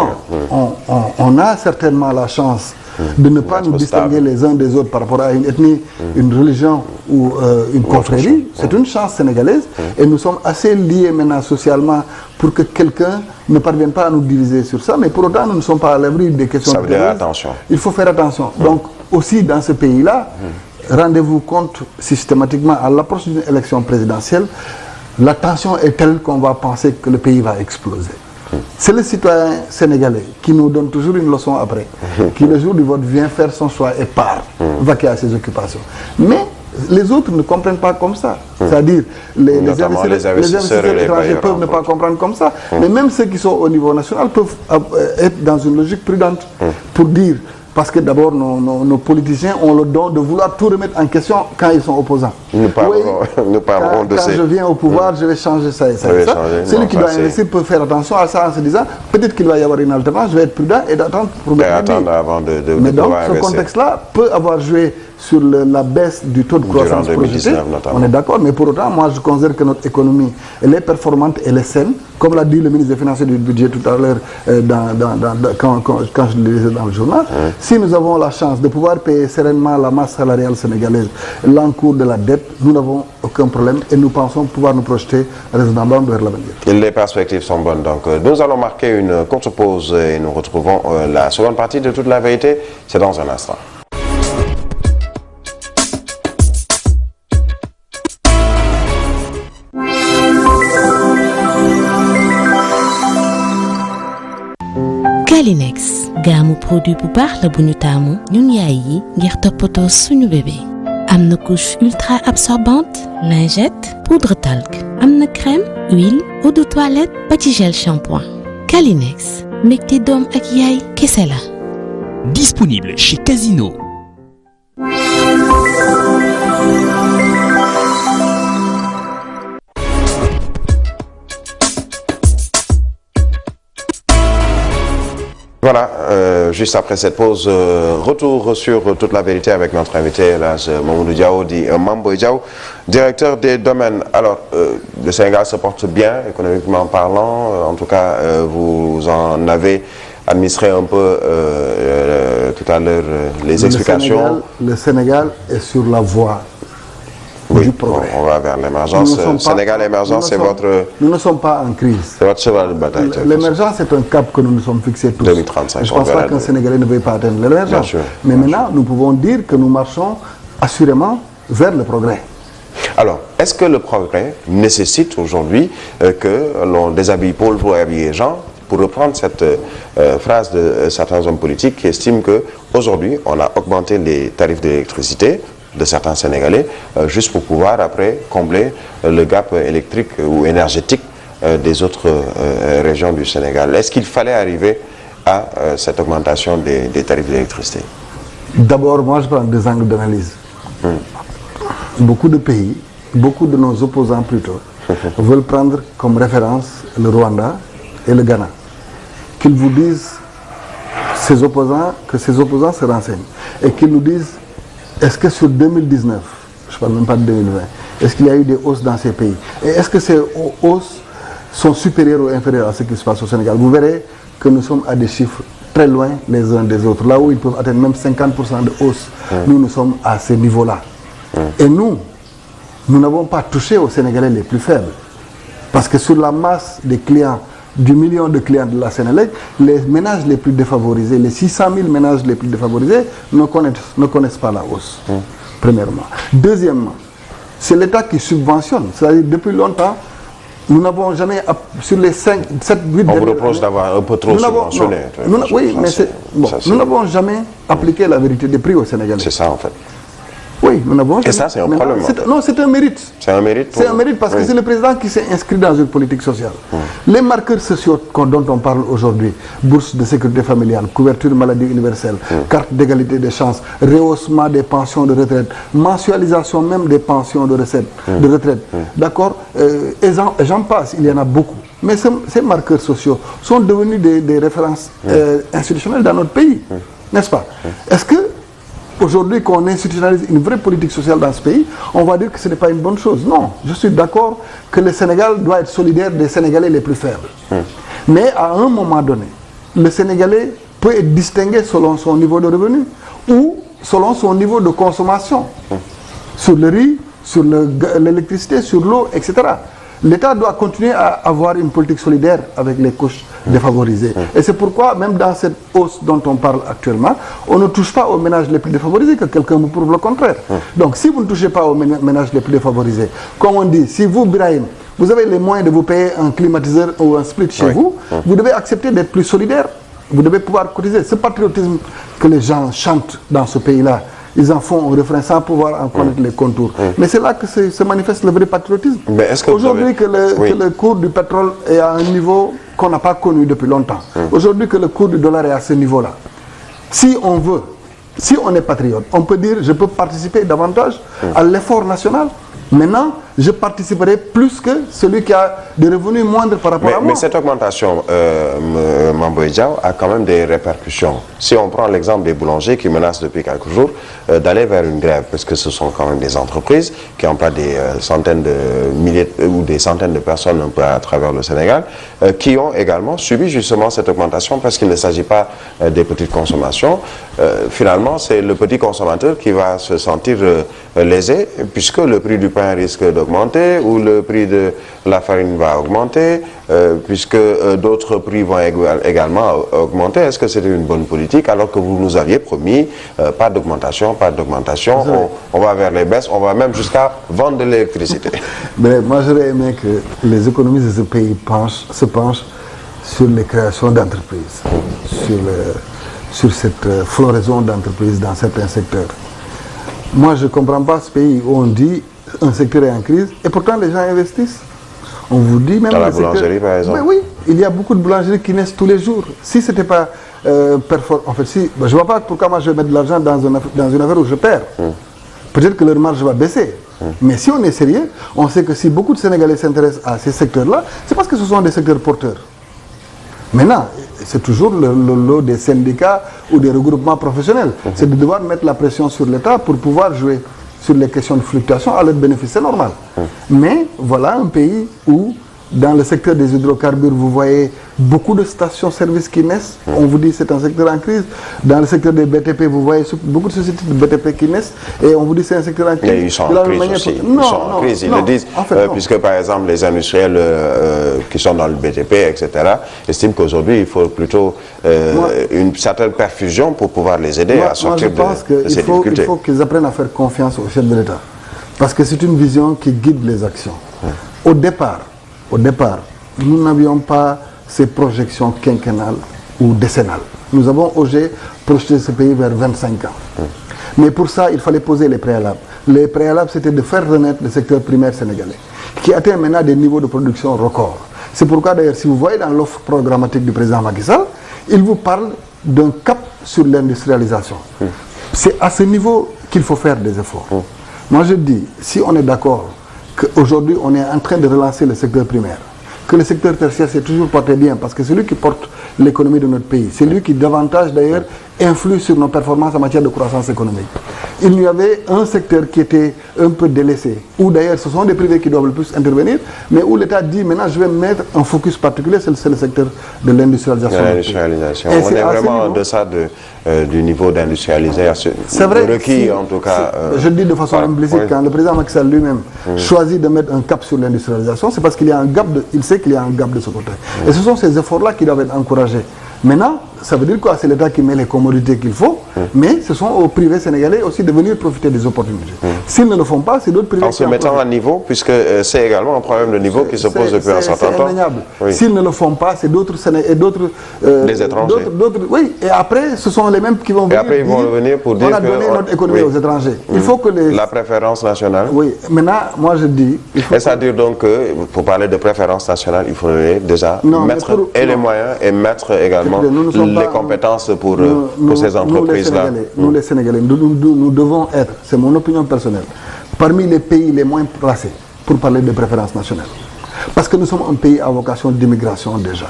Non, on a certainement la chance de ne pas nous distinguer les uns des autres par rapport à une ethnie, une religion ou une confrérie. C'est une chance sénégalaise et nous sommes assez liés maintenant socialement pour que quelqu'un ne parvienne pas à nous diviser sur ça, mais pour autant nous ne sommes pas à l'abri des questions de attention. Il faut faire attention. Donc aussi dans ce pays-là, rendez-vous compte systématiquement à l'approche d'une élection présidentielle, la tension est telle qu'on va penser que le pays va exploser. C'est le citoyen sénégalais qui nous donne toujours une leçon après, qui le jour du vote vient faire son choix et part, vaquer à ses occupations. Mais les autres ne comprennent pas comme ça. C'est-à-dire, les investisseurs étrangers peuvent ne pas comprendre comme ça. Mais même ceux qui sont au niveau national peuvent être dans une logique prudente pour dire, parce que d'abord nos politiciens ont le don de vouloir tout remettre en question quand ils sont opposants. Nous parlerons de quand je viens au pouvoir, je vais changer ça et ça et ça. Celui qui doit investir peut faire attention à ça en se disant, peut-être qu'il va y avoir une alternance, je vais être prudent et d'attendre pour avant de mais donc ce contexte-là peut avoir joué sur la baisse du taux de croissance projetée. On est d'accord, mais pour autant, moi je considère que notre économie, elle est performante, elle est saine, comme l'a dit le ministre des Finances et du Budget tout à l'heure quand je le lisais dans le journal. Si nous avons la chance de pouvoir payer sereinement la masse salariale sénégalaise, l'encours de la dette, nous n'avons aucun problème et nous pensons pouvoir nous projeter raisonnablement vers l'avenir. Les perspectives sont bonnes. Donc nous allons marquer une courte pause et nous retrouvons la seconde partie de Toute la vérité. C'est dans un instant. Kalinex gaamu produit bu baax la bu ñu taamu ñun yaay yi ngir toppatoo suñu bébé am na couche ultra absorbante lingette poudre talc am na crème huile eau de toilette ba ci gel shampoing Kalinex mbégte doom ak yaay kese la. Disponible chez Casino. Voilà, juste après cette pause, retour sur toute la vérité avec notre invité, là, Mamadou Diao, dit Mame Boye Diao, directeur des domaines. Alors, le Sénégal se porte bien, économiquement parlant. En tout cas, vous en avez administré un peu tout à l'heure les explications. Le Sénégal est sur la voie. Oui, on va vers l'émergence. Sénégal émergence, c'est votre... Nous ne sommes pas en crise. C'est votre cheval de bataille. L'émergence, c'est un cap que nous nous sommes fixés tous. 2035. Je ne pense pas qu'un Sénégalais ne veuille pas atteindre l'émergence. Mais maintenant, nous pouvons dire que nous marchons assurément vers le progrès. Alors, est-ce que le progrès nécessite aujourd'hui que l'on déshabille Paul pour habiller Jean, pour reprendre cette phrase de certains hommes politiques qui estiment qu'aujourd'hui, on a augmenté les tarifs d'électricité de certains Sénégalais, juste pour pouvoir après combler le gap électrique ou énergétique des autres régions du Sénégal. Est-ce qu'il fallait arriver à cette augmentation des tarifs d'électricité? D'abord, moi je prends deux angles d'analyse. Beaucoup de pays, beaucoup de nos opposants plutôt, veulent prendre comme référence le Rwanda et le Ghana. Qu'ils vous disent, que ces opposants se renseignent et qu'ils nous disent est-ce que sur 2019, je ne parle même pas de 2020, est-ce qu'il y a eu des hausses dans ces pays? Et est-ce que ces hausses sont supérieures ou inférieures à ce qui se passe au Sénégal? Vous verrez que nous sommes à des chiffres très loin les uns des autres. Là où ils peuvent atteindre même 50% de hausse, nous sommes à ce niveau-là. Et nous n'avons pas touché aux Sénégalais les plus faibles. Parce que sur la masse des clients, du million de clients de la Sénélec, les ménages les plus défavorisés, les 600 000 ménages les plus défavorisés ne connaissent pas la hausse, premièrement. Deuxièmement, c'est l'État qui subventionne. C'est-à-dire depuis longtemps, nous n'avons jamais, sur les 5, 7, 8 On vous reproche d'avoir un peu trop subventionné. Oui, mais nous n'avons jamais appliqué la vérité des prix au Sénégal. C'est ça en fait. Oui, nous n'avons jamais. Et ça, c'est un problème. Non, c'est un mérite. C'est un mérite. C'est un mérite parce que c'est le président qui s'est inscrit dans une politique sociale. Les marqueurs sociaux dont on parle aujourd'hui, bourse de sécurité familiale, couverture maladie universelle, carte d'égalité des chances, rehaussement des pensions de retraite, mensualisation même des pensions de retraite, d'accord, et j'en passe, il y en a beaucoup. Mais ces marqueurs sociaux sont devenus des références institutionnelles dans notre pays, n'est-ce pas? Est-ce que aujourd'hui qu'on institutionnalise une vraie politique sociale dans ce pays, on va dire que ce n'est pas une bonne chose? Non, je suis d'accord que le Sénégal doit être solidaire des Sénégalais les plus faibles. Mais à un moment donné, le Sénégalais peut être distingué selon son niveau de revenu ou selon son niveau de consommation. Sur le riz, sur l'électricité, sur l'eau, etc. L'État doit continuer à avoir une politique solidaire avec les couches défavorisées. Et c'est pourquoi, même dans cette hausse dont on parle actuellement, on ne touche pas aux ménages les plus défavorisés, que quelqu'un vous prouve le contraire. Donc, si vous ne touchez pas aux ménages les plus défavorisés, comme on dit, si vous, Brahim, vous avez les moyens de vous payer un climatiseur ou un split chez vous, vous devez accepter d'être plus solidaire. Vous devez pouvoir cotiser. Ce patriotisme que les gens chantent dans ce pays-là, ils en font un refrain sans pouvoir en connaître les contours. Mais c'est là que se manifeste le vrai patriotisme. Aujourd'hui que le cours du pétrole est à un niveau qu'on n'a pas connu depuis longtemps. Aujourd'hui que le cours du dollar est à ce niveau-là. Si on veut, si on est patriote, on peut dire je peux participer davantage à l'effort national. Maintenant, je participerai plus que celui qui a des revenus moindres par rapport à moi. Mais cette augmentation, Mame Boye Diao, a quand même des répercussions. Si on prend l'exemple des boulangers qui menacent depuis quelques jours d'aller vers une grève, parce que ce sont quand même des entreprises qui emploient des centaines de milliers ou des centaines de personnes un peu à travers le Sénégal, qui ont également subi justement cette augmentation parce qu'il ne s'agit pas des petites consommations. Finalement, c'est le petit consommateur qui va se sentir lésé puisque le prix du pain risque d'augmenter ou le prix de la farine va augmenter puisque d'autres prix vont également augmenter. Est-ce que c'était une bonne politique alors que vous nous aviez promis pas d'augmentation, on va vers les baisses, on va même jusqu'à vendre de l'électricité? Mais moi j'aurais aimé que les économistes de ce pays se penchent sur les créations d'entreprises, sur cette floraison d'entreprises dans certains secteurs. Moi, je ne comprends pas ce pays où on dit un secteur est en crise et pourtant les gens investissent. On vous dit même... Dans la boulangerie, par exemple. Mais oui, il y a beaucoup de boulangeries qui naissent tous les jours. Si ce n'était pas en fait, si, je ne vois pas pourquoi moi je vais mettre de l'argent dans une affaire où je perds. Peut-être que leur marge va baisser. Mais si on est sérieux, on sait que si beaucoup de Sénégalais s'intéressent à ces secteurs-là, c'est parce que ce sont des secteurs porteurs. Maintenant, c'est toujours le lot des syndicats ou des regroupements professionnels. C'est de devoir mettre la pression sur l'État pour pouvoir jouer sur les questions de fluctuation à leur bénéfice, c'est normal. Mais voilà un pays où, dans le secteur des hydrocarbures, vous voyez beaucoup de stations-service qui naissent. On vous dit que c'est un secteur en crise. Dans le secteur des BTP, vous voyez beaucoup de sociétés de BTP qui naissent et on vous dit que c'est un secteur en crise. Mais ils sont en crise aussi. Ils sont en crise, ils le disent. En fait, puisque par exemple les industriels qui sont dans le BTP, etc., estiment qu'aujourd'hui il faut plutôt une certaine perfusion pour pouvoir les aider à sortir de ces difficultés. Il faut qu'ils apprennent à faire confiance au chef de l'État. Parce que c'est une vision qui guide les actions. Au départ, nous n'avions pas ces projections quinquennales ou décennales. Nous avons osé projeter ce pays vers 25 ans. Mais pour ça, il fallait poser les préalables. Les préalables, c'était de faire renaître le secteur primaire sénégalais, qui atteint maintenant des niveaux de production records. C'est pourquoi d'ailleurs, si vous voyez dans l'offre programmatique du président Macky Sall, il vous parle d'un cap sur l'industrialisation. C'est à ce niveau qu'il faut faire des efforts. Moi je dis, si on est d'accord qu'aujourd'hui on est en train de relancer le secteur primaire, que le secteur tertiaire s'est toujours porté bien, parce que c'est lui qui porte l'économie de notre pays, c'est lui qui davantage d'ailleurs influe sur nos performances en matière de croissance économique. Il y avait un secteur qui était un peu délaissé, où d'ailleurs ce sont des privés qui doivent le plus intervenir, mais où l'État dit maintenant je vais mettre un focus particulier, c'est le secteur de l'industrialisation. On est vraiment en deçà du niveau d'industrialisation. C'est vrai. Requis en tout cas. Je le dis de façon implicite, quand le président Macky Sall lui-même choisit de mettre un cap sur l'industrialisation, c'est parce qu'il y a un gap, il sait qu'il y a un gap de ce côté. Et ce sont ces efforts-là qui doivent être encouragés. Maintenant, ça veut dire quoi? C'est l'État qui met les commodités qu'il faut, mais ce sont aux privés sénégalais aussi de venir profiter des opportunités. S'ils ne le font pas, c'est d'autres privés qui... En se mettant à niveau, puisque c'est également un problème de niveau qui se pose depuis un certain temps. C'est indéniable. S'ils ne le font pas, c'est d'autres des étrangers. Oui, et après, ce sont les mêmes qui vont venir. Et après, ils vont revenir pour dire on a donné notre économie aux étrangers. Il faut que la préférence nationale. Oui, maintenant, moi je dis... C'est-à-dire donc que, pour parler de préférence nationale, il faudrait déjà mettre les moyens et mettre également les compétences pour ces entreprises-là. Nous les Sénégalais, nous devons être, c'est mon opinion personnelle, parmi les pays les moins placés pour parler de préférence nationale. Parce que nous sommes un pays à vocation d'immigration déjà.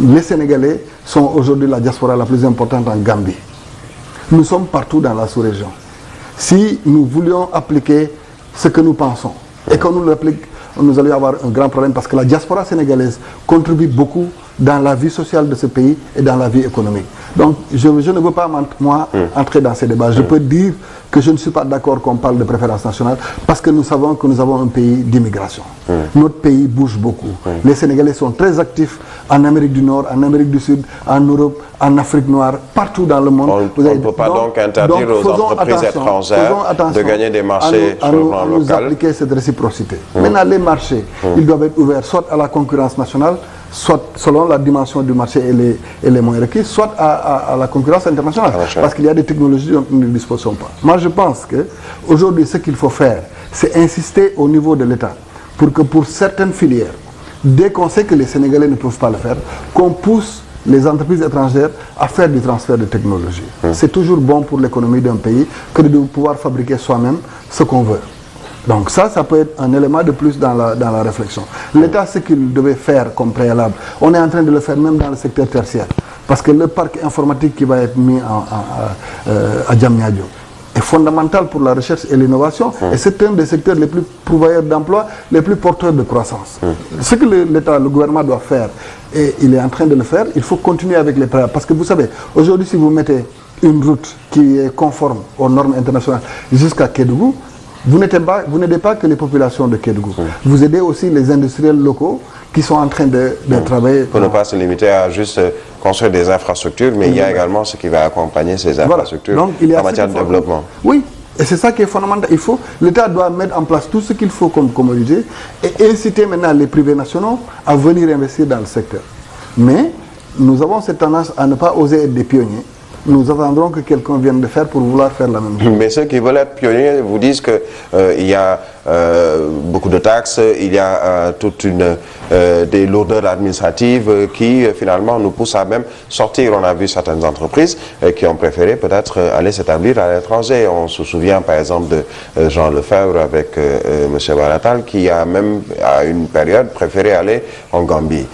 Les Sénégalais sont aujourd'hui la diaspora la plus importante en Gambie. Nous sommes partout dans la sous-région. Si nous voulions appliquer ce que nous pensons et que nous l'appliquions, nous allons avoir un grand problème parce que la diaspora sénégalaise contribue beaucoup dans la vie sociale de ce pays et dans la vie économique. Donc je ne veux pas, moi, entrer dans ces débats. Je peux dire que je ne suis pas d'accord qu'on parle de préférence nationale parce que nous savons que nous avons un pays d'immigration. Notre pays bouge beaucoup. Les Sénégalais sont très actifs en Amérique du Nord, en Amérique du Sud, en Europe, en Afrique noire, partout dans le monde. On ne peut pas donc interdire aux entreprises étrangères de gagner des marchés sur le plan local. Nous appliquer cette réciprocité. Maintenant, les marchés, ils doivent être ouverts soit à la concurrence nationale, soit selon la dimension du marché et les moyens requis, soit à la concurrence internationale. Parce qu'il y a des technologies dont nous ne disposons pas. Moi, je pense qu'aujourd'hui, ce qu'il faut faire, c'est insister au niveau de l'État pour que pour certaines filières, dès qu'on sait que les Sénégalais ne peuvent pas le faire, qu'on pousse les entreprises étrangères à faire du transfert de technologie. C'est toujours bon pour l'économie d'un pays que de pouvoir fabriquer soi-même ce qu'on veut. Donc ça peut être un élément de plus dans la réflexion. L'État, ce qu'il devait faire comme préalable, on est en train de le faire même dans le secteur tertiaire. Parce que le parc informatique qui va être mis à Diamniadio est fondamental pour la recherche et l'innovation. Et c'est un des secteurs les plus pourvoyeurs d'emplois, les plus porteurs de croissance. Ce que l'État, le gouvernement doit faire, et il est en train de le faire, il faut continuer avec les préalables. Parce que vous savez, aujourd'hui, si vous mettez une route qui est conforme aux normes internationales jusqu'à Kédougou, vous n'aidez pas que les populations de Kédougou. Vous aidez aussi les industriels locaux qui sont en train de travailler. Pour ne pas se limiter à juste construire des infrastructures, mais il y a également ce qui va accompagner ces infrastructures en matière de développement. Oui, Et c'est ça qui est fondamental. L'État doit mettre en place tout ce qu'il faut comme commodité et inciter maintenant les privés nationaux à venir investir dans le secteur. Mais nous avons cette tendance à ne pas oser être des pionniers. Nous attendrons que quelqu'un vienne de faire pour vouloir faire la même chose. Mais ceux qui veulent être pionniers vous disent qu'il y a beaucoup de taxes, il y a toute des lourdeurs administratives qui finalement nous poussent à même sortir. On a vu certaines entreprises qui ont préféré peut-être aller s'établir à l'étranger. On se souvient par exemple de Jean Lefebvre avec M. Baratal qui a même à une période préféré aller en Gambie.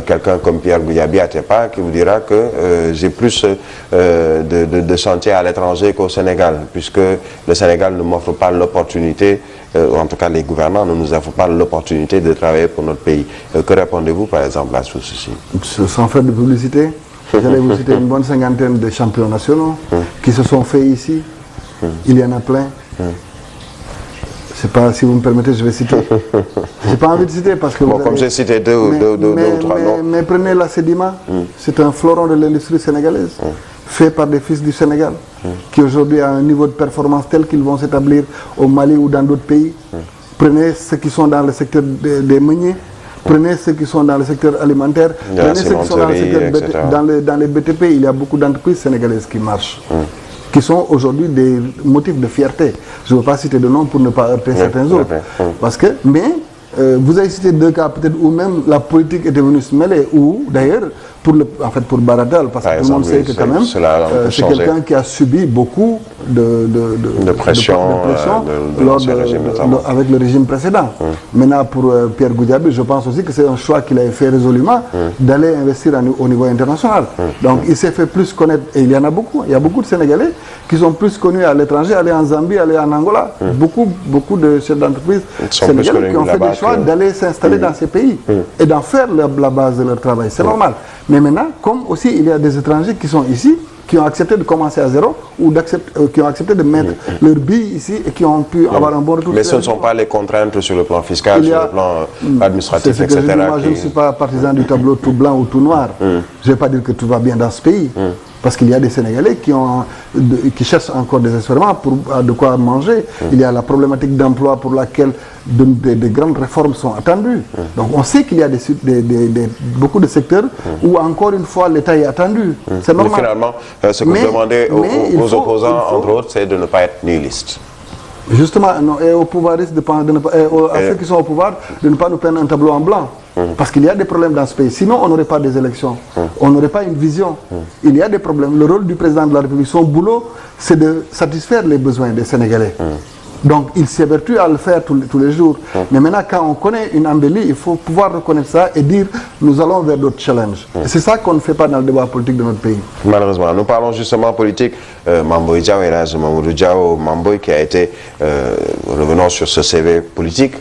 Quelqu'un comme Pierre Gouyabi Atepa qui vous dira que j'ai plus de chantiers à l'étranger qu'au Sénégal, puisque le Sénégal ne m'offre pas l'opportunité, en tout cas les gouvernants ne nous offrent pas l'opportunité de travailler pour notre pays. Que répondez-vous par exemple à ceci? Sans faire de publicité, j'allais vous citer une bonne cinquantaine de champions nationaux qui se sont faits ici. Il y en a plein. Je sais pas, si vous me permettez, je vais citer. Je n'ai pas envie de citer parce que... Bon, comme j'ai cité deux ou trois noms. Mais prenez la Sedima, c'est un fleuron de l'industrie sénégalaise, fait par des fils du Sénégal, qui aujourd'hui a un niveau de performance tel qu'ils vont s'établir au Mali ou dans d'autres pays. Prenez ceux qui sont dans le secteur des meuniers, prenez ceux qui sont dans le secteur alimentaire, prenez ceux qui sont dans le secteur dans les BTP. Il y a beaucoup d'entreprises sénégalaises qui marchent. Qui sont aujourd'hui des motifs de fierté. Je ne veux pas citer de nom pour ne pas heurter certains autres. Parce que, vous avez cité deux cas peut-être où même la politique était venue se mêler, ou d'ailleurs, pour Baratal, parce que tout le monde sait que quand même, c'est quelqu'un qui a subi beaucoup de pression avec le régime précédent. Maintenant, pour Pierre Goudiaby, je pense aussi que c'est un choix qu'il a fait résolument d'aller investir au niveau international. Donc, il s'est fait plus connaître, et il y en a beaucoup. Il y a beaucoup de Sénégalais qui sont plus connus à l'étranger, aller en Zambie, aller en Angola. Beaucoup de chefs d'entreprise sénégalais qui ont fait des choix d'aller s'installer dans ces pays et d'en faire la base de leur travail. C'est normal. Mais maintenant, comme aussi il y a des étrangers qui sont ici, qui ont accepté de commencer à zéro ou qui ont accepté de mettre leur bille ici et qui ont pu avoir un bon retour. Mais ce ne sont pas les contraintes sur le plan fiscal, sur le plan administratif, etc. Moi, je ne suis pas partisan du tableau tout blanc ou tout noir. Je ne vais pas dire que tout va bien dans ce pays. Parce qu'il y a des Sénégalais qui cherchent encore désespérément pour de quoi manger. Il y a la problématique d'emploi pour laquelle de grandes réformes sont attendues. Donc on sait qu'il y a beaucoup de secteurs où encore une fois l'État est attendu. C'est normal. Mais finalement, ce que vous demandez aux opposants, entre autres, c'est de ne pas être nihiliste. Justement, non, et aux pouvoiristes, à ceux qui sont au pouvoir, de ne pas nous peindre un tableau en blanc. Parce qu'il y a des problèmes dans ce pays. Sinon, on n'aurait pas des élections. On n'aurait pas une vision. Il y a des problèmes. Le rôle du président de la République, son boulot, c'est de satisfaire les besoins des Sénégalais. Donc, il s'évertue à le faire tous les jours. Mais maintenant, quand on connaît une embellie, il faut pouvoir reconnaître ça et dire nous allons vers d'autres challenges. Et c'est ça qu'on ne fait pas dans le débat politique de notre pays. Malheureusement. Nous parlons justement politique. Mamboy Diao et Mamoudou Diao, Mamboy qui a été, revenons sur ce CV politique,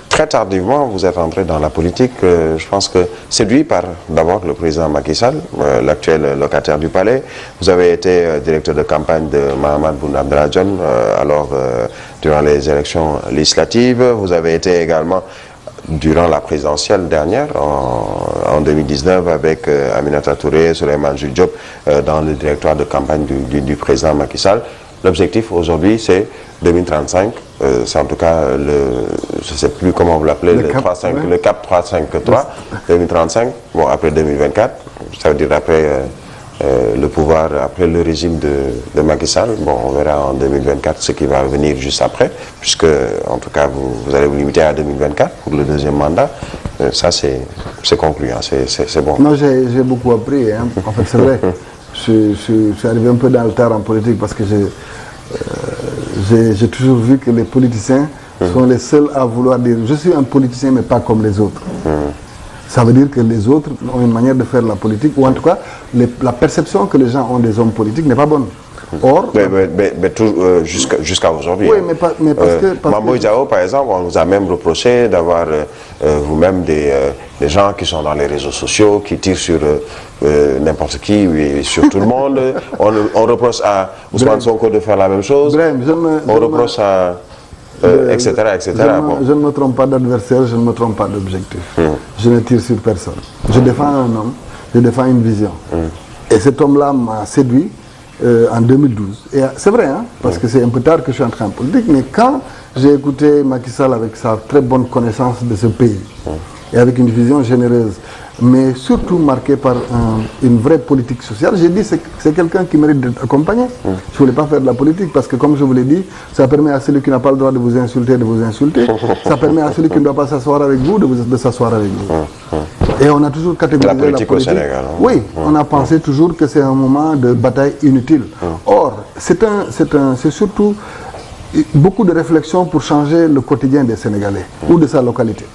très tardivement, vous êtes entré dans la politique, je pense que séduit par d'abord le président Macky Sall, l'actuel locataire du palais. Vous avez été directeur de campagne de Mahamad Boun Abdallah Dionne, alors durant les élections législatives. Vous avez été également durant la présidentielle dernière, en 2019, avec Aminata Touré, Souleymane Jules Diop, dans le directoire de campagne du président Macky Sall. L'objectif aujourd'hui, c'est 2035, c'est en tout cas je ne sais plus comment vous l'appelez, le cap 353, 2035, bon après 2024, ça veut dire après le pouvoir, après le régime de Macky Sall. Bon, on verra en 2024 ce qui va venir juste après, puisque en tout cas vous allez vous limiter à 2024 pour le deuxième mandat. Ça c'est concluant, c'est bon. Non, j'ai beaucoup appris, hein. En fait c'est vrai. Je suis arrivé un peu dans le tard en politique parce que j'ai toujours vu que les politiciens sont les seuls à vouloir dire je suis un politicien mais pas comme les autres. Ça veut dire que les autres ont une manière de faire la politique, ou en tout cas la perception que les gens ont des hommes politiques n'est pas bonne. Or, mais jusqu'à aujourd'hui. Oui, mais parce que Mamboy Diao, par exemple, on vous a même reproché d'avoir vous-même des gens qui sont dans les réseaux sociaux, qui tirent sur n'importe qui, et sur tout le monde. On reproche à Ousmane Sonko de faire la même chose. On reproche à... etc. Je ne me trompe pas d'adversaire, je ne me trompe pas d'objectif. Je ne tire sur personne. Je défends un homme, je défends une vision. Et cet homme-là m'a séduit en 2012. Et c'est vrai, hein, parce que c'est un peu tard que je suis entré en politique, mais quand j'ai écouté Macky Sall avec sa très bonne connaissance de ce pays, et avec une vision généreuse, mais surtout marquée par une vraie politique sociale, j'ai dit c'est quelqu'un qui mérite d'être accompagné. Je ne voulais pas faire de la politique parce que, comme je vous l'ai dit, ça permet à celui qui n'a pas le droit de vous insulter, ça permet à celui qui ne doit pas s'asseoir avec vous de s'asseoir avec vous. Et on a toujours catégorisé la politique au Sénégal. Hein. Oui, on a pensé toujours que c'est un moment de bataille inutile. Or, c'est surtout beaucoup de réflexions pour changer le quotidien des Sénégalais ou de sa localité.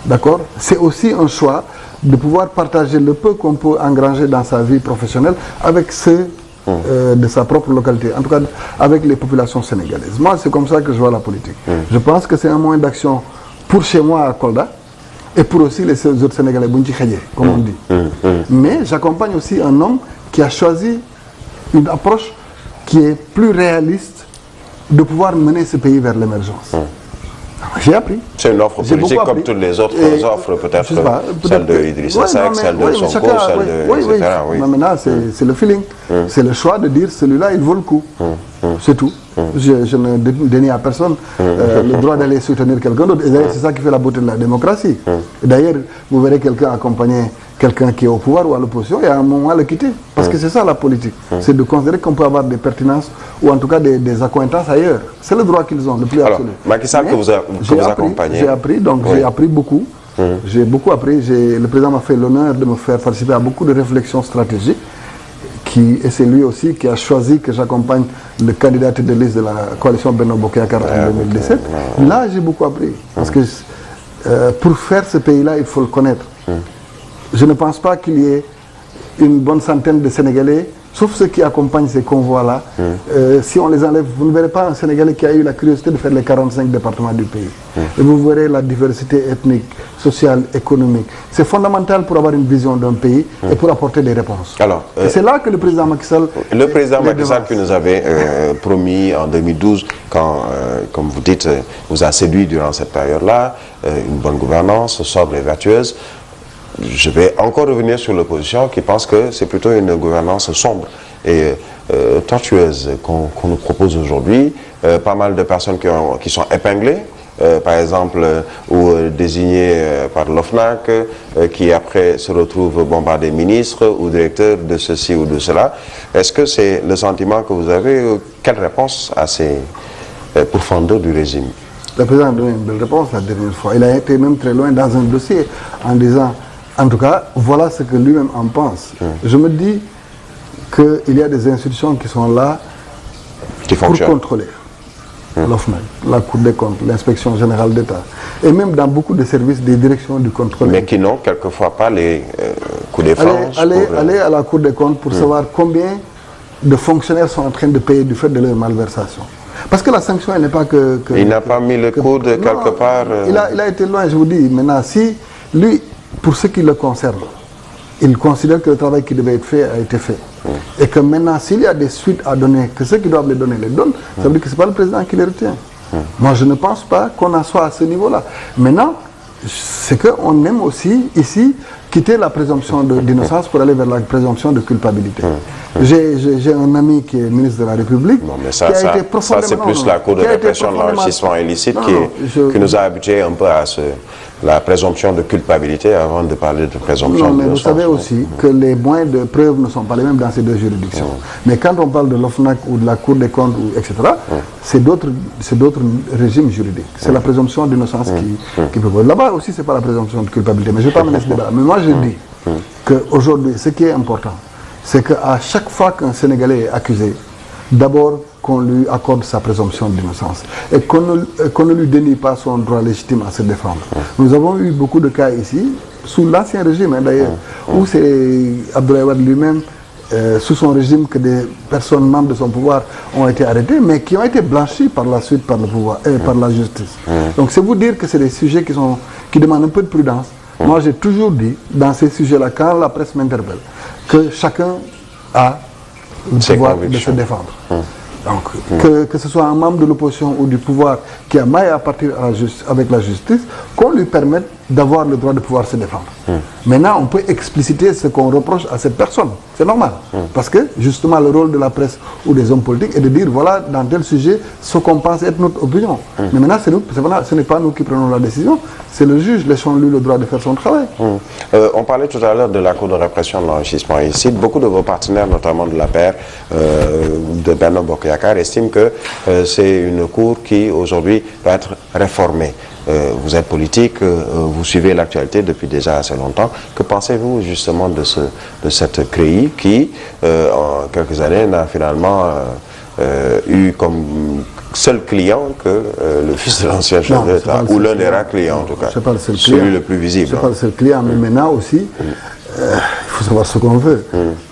D'accord? C'est aussi un choix de pouvoir partager le peu qu'on peut engranger dans sa vie professionnelle avec ceux de sa propre localité, en tout cas avec les populations sénégalaises. Moi, c'est comme ça que je vois la politique. Je pense que c'est un moyen d'action pour chez moi à Kolda et pour aussi les autres Sénégalais, comme on dit. Mais j'accompagne aussi un homme qui a choisi une approche qui est plus réaliste de pouvoir mener ce pays vers l'émergence. J'ai appris. C'est une offre politique comme toutes les autres offres, peut-être celle de Idrissa Seck, celle de Sonko, celle de etc. Oui. Mais maintenant, c'est le feeling. C'est le choix de dire celui-là, il vaut le coup. C'est tout. Je ne dénie à personne le droit d'aller soutenir quelqu'un d'autre. Et d'ailleurs, c'est ça qui fait la beauté de la démocratie. D'ailleurs, vous verrez quelqu'un accompagner quelqu'un qui est au pouvoir ou à l'opposition et à un moment le quitter. Parce que c'est ça la politique. C'est de considérer qu'on peut avoir des pertinences ou en tout cas des accointances ailleurs. C'est le droit qu'ils ont, le plus absolu. Macky Sall que vous accompagnez. J'ai appris, donc j'ai appris beaucoup. J'ai beaucoup appris. Le président m'a fait l'honneur de me faire participer à beaucoup de réflexions stratégiques. Et c'est lui aussi qui a choisi que j'accompagne le candidat de liste de la coalition Benno Bokk Yakaar en 2017. Là, j'ai beaucoup appris. Parce que pour faire ce pays-là, il faut le connaître. Je ne pense pas qu'il y ait une bonne centaine de Sénégalais, sauf ceux qui accompagnent ces convois-là. Si on les enlève, vous ne verrez pas un Sénégalais qui a eu la curiosité de faire les 45 départements du pays. Et vous verrez la diversité ethnique, sociale, économique. C'est fondamental pour avoir une vision d'un pays et pour apporter des réponses. Alors, et c'est là que le président Macky Sall... Le président Macky Sall qui nous avait promis en 2012, quand, comme vous dites, vous a séduit durant cette période-là, une bonne gouvernance, sobre et vertueuse. Je vais encore revenir sur l'opposition qui pense que c'est plutôt une gouvernance sombre et tortueuse qu'on nous propose aujourd'hui. Pas mal de personnes qui sont épinglées, par exemple, ou désignées par l'OFNAC, qui après se retrouvent bombardés ministres ou directeurs de ceci ou de cela. Est-ce que c'est le sentiment que vous avez? Quelle réponse à ces pourfendeurs du régime? Le président a donné une belle réponse la dernière fois. Il a été même très loin dans un dossier en disant... En tout cas, voilà ce que lui-même en pense. Je me dis qu'il y a des institutions qui sont là pour contrôler. L'OFNAC, la Cour des comptes, l'Inspection générale d'État. Et même dans beaucoup de services, des directions du contrôle. Mais qui n'ont quelquefois pas les coups de franche. Allez à la Cour des comptes pour savoir combien de fonctionnaires sont en train de payer du fait de leur malversation. Parce que la sanction, elle n'est pas que... Il n'a pas mis le coude quelque part. Il a été loin, je vous dis. Maintenant, si lui... Pour ce qui le concerne, il considère que le travail qui devait être fait a été fait. Et que maintenant, s'il y a des suites à donner, que ceux qui doivent les donner les donnent, ça veut dire que ce n'est pas le président qui les retient. Moi, je ne pense pas qu'on en soit à ce niveau-là. Maintenant, c'est qu'on aime aussi, ici, quitter la présomption d'innocence pour aller vers la présomption de culpabilité. J'ai un ami qui est ministre de la République. Non, mais ça c'est plus la Cour de répression de l'enrichissement illicite qui nous a habitués un peu à la présomption de culpabilité avant de parler de présomption d'innocence. Non, mais vous savez aussi que les moyens de preuve ne sont pas les mêmes dans ces deux juridictions. Mais quand on parle de l'OFNAC ou de la Cour des comptes, etc., c'est d'autres régimes juridiques. C'est la présomption d'innocence qui peut... Là-bas aussi, ce n'est pas la présomption de culpabilité. Mais je ne vais pas mener ce débat. Mais moi, je dis qu'aujourd'hui, ce qui est important, c'est qu'à chaque fois qu'un Sénégalais est accusé, d'abord qu'on lui accorde sa présomption d'innocence et qu'on ne lui dénie pas son droit légitime à se défendre. Nous avons eu beaucoup de cas ici, sous l'ancien régime d'ailleurs, où c'est Abdoulaye Wade lui-même, sous son régime, que des personnes membres de son pouvoir ont été arrêtées, mais qui ont été blanchies par la suite par le pouvoir et par la justice. Donc c'est vous dire que c'est des sujets qui demandent un peu de prudence. Moi j'ai toujours dit, dans ces sujets-là, quand la presse m'interpelle, que chacun a le pouvoir de se défendre. Donc, que ce soit un membre de l'opposition ou du pouvoir qui a maille à partir avec la justice, qu'on lui permette d'avoir le droit de pouvoir se défendre. Maintenant, on peut expliciter ce qu'on reproche à cette personne. C'est normal. Parce que, justement, le rôle de la presse ou des hommes politiques est de dire, voilà, dans tel sujet, ce qu'on pense être notre opinion. Mais maintenant, ce n'est pas nous qui prenons la décision, c'est le juge. Laissons-lui le droit de faire son travail. On parlait tout à l'heure de la Cour de répression de l'enrichissement illicite. Beaucoup de vos partenaires, notamment de la paire de Benno Bokk Yakaar, estiment que c'est une Cour qui, aujourd'hui, doit être réformée. Vous êtes politique, vous suivez l'actualité depuis déjà assez longtemps. Que pensez-vous justement de cette CREI qui, en quelques années, n'a finalement eu comme seul client que le fils de l'ancien chef de l'État, ou l'un des rares clients en tout cas, celui le plus visible. Ce n'est pas le seul client, mais maintenant aussi, il faut savoir ce qu'on veut.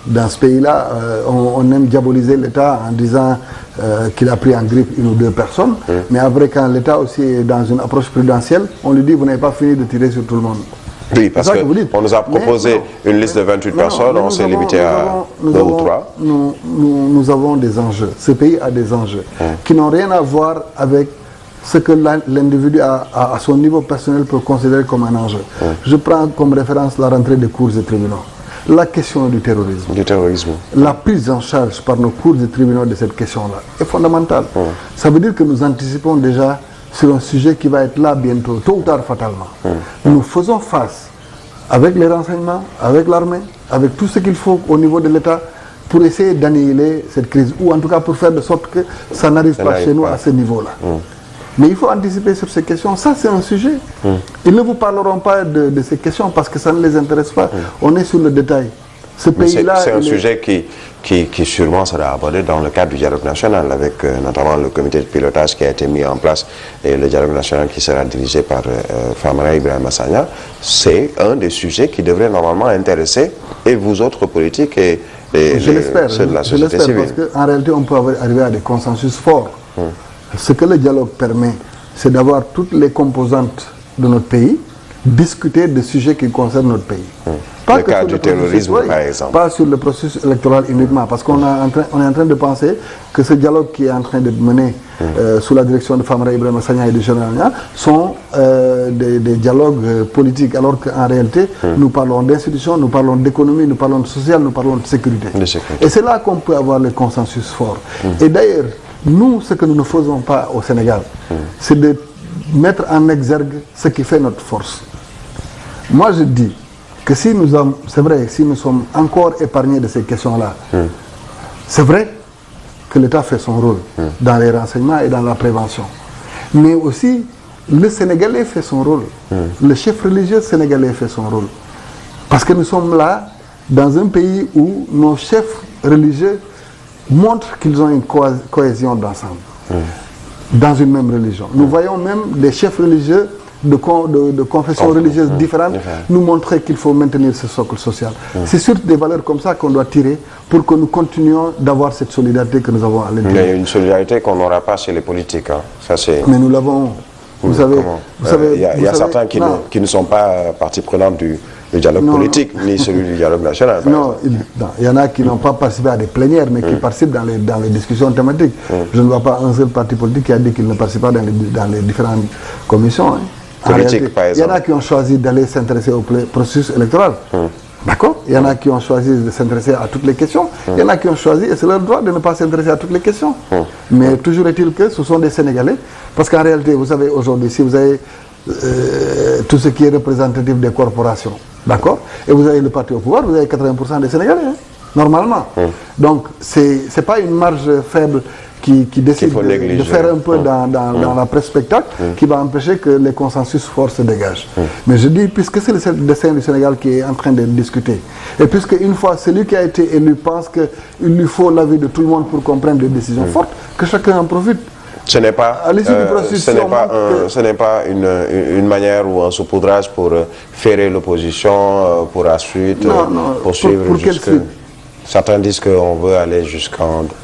Dans ce pays-là, on aime diaboliser l'État en disant qu'il a pris en grippe une ou deux personnes, mais après, quand l'État aussi est dans une approche prudentielle, on lui dit, vous n'avez pas fini de tirer sur tout le monde. Oui, parce qu'on nous a proposé une liste de 28 personnes, on s'est limité à 2 ou 3. Nous avons des enjeux. Ce pays a des enjeux qui n'ont rien à voir avec ce que l'individu à son niveau personnel peut considérer comme un enjeu. Je prends comme référence la rentrée des cours et tribunaux. La question du terrorisme. La prise en charge par nos cours et tribunaux de cette question-là est fondamentale. Ça veut dire que nous anticipons déjà sur un sujet qui va être là bientôt, tôt ou tard fatalement. Nous faisons face avec les renseignements, avec l'armée, avec tout ce qu'il faut au niveau de l'État pour essayer d'annihiler cette crise, ou en tout cas pour faire de sorte que ça n'arrive pas chez nous à ce niveau-là. Mais il faut anticiper sur ces questions. Ça, c'est un sujet. Ils ne vous parleront pas de ces questions parce que ça ne les intéresse pas. On est sur le détail. Ce pays-là, c'est un sujet qui sûrement sera abordé dans le cadre du dialogue national, avec notamment le comité de pilotage qui a été mis en place et le dialogue national qui sera dirigé par Famara Ibrahima Sagna. C'est un des sujets qui devrait normalement intéresser et vous autres politiques et ceux de la société civile. Parce qu'en réalité, on peut arriver à des consensus forts. Ce que le dialogue permet, c'est d'avoir toutes les composantes de notre pays, discuter de sujets qui concernent notre pays. Pas le cas du terrorisme, par exemple. Pas sur le processus électoral uniquement, parce qu'on est en train de penser que ce dialogue qui est en train d'être mené sous la direction de Famara Ibrahima Sagna et de Général Nia sont des dialogues politiques, alors qu'en réalité, nous parlons d'institutions, nous parlons d'économie, nous parlons de social, nous parlons de sécurité. Et c'est là qu'on peut avoir le consensus fort. Et d'ailleurs, nous, ce que nous ne faisons pas au Sénégal, c'est de mettre en exergue ce qui fait notre force. Moi, je dis que si nous sommes, c'est vrai, si nous sommes encore épargnés de ces questions-là, c'est vrai que l'État fait son rôle dans les renseignements et dans la prévention. Mais aussi, le Sénégalais fait son rôle. Le chef religieux sénégalais fait son rôle. Parce que nous sommes là, dans un pays où nos chefs religieux montrent qu'ils ont une cohésion d'ensemble, dans une même religion. Nous voyons même les chefs religieux de confessions religieuses différentes nous montrer qu'il faut maintenir ce socle social. C'est sur des valeurs comme ça qu'on doit tirer pour que nous continuions d'avoir cette solidarité que nous avons à l'intérieur. Il y a une solidarité qu'on n'aura pas chez les politiques. Ça, mais nous l'avons. Vous savez, il y a certains qui ne sont pas partie prenante du dialogue politique, ni celui du dialogue national. Non, il y en a qui n'ont pas participé à des plénières, mais qui participent dans les discussions thématiques. Je ne vois pas un seul parti politique qui a dit qu'il ne participe pas dans les différentes commissions. Politique, par exemple. Il y en a qui ont choisi d'aller s'intéresser au processus électoral. D'accord? Il y en a qui ont choisi de s'intéresser à toutes les questions. Il y en a qui ont choisi, et c'est leur droit de ne pas s'intéresser à toutes les questions. Mais toujours est-il que ce sont des Sénégalais. Parce qu'en réalité, vous savez, aujourd'hui, si vous avez tout ce qui est représentatif des corporations, d'accord? Et vous avez le parti au pouvoir, vous avez 80% des Sénégalais, normalement. Donc, ce n'est pas une marge faible qui décide de faire un peu dans la presse spectacle qui va empêcher que les consensus forts se dégagent. Mais je dis, puisque c'est le destin du Sénégal qui est en train de discuter, et puisque une fois celui qui a été élu pense qu'il lui faut l'avis de tout le monde pour comprendre des décisions fortes, que chacun en profite. Ce n'est pas, une manière ou un saupoudrage pour ferrer l'opposition, pour ensuite poursuivre pour quelle suite? Certains disent qu'on veut aller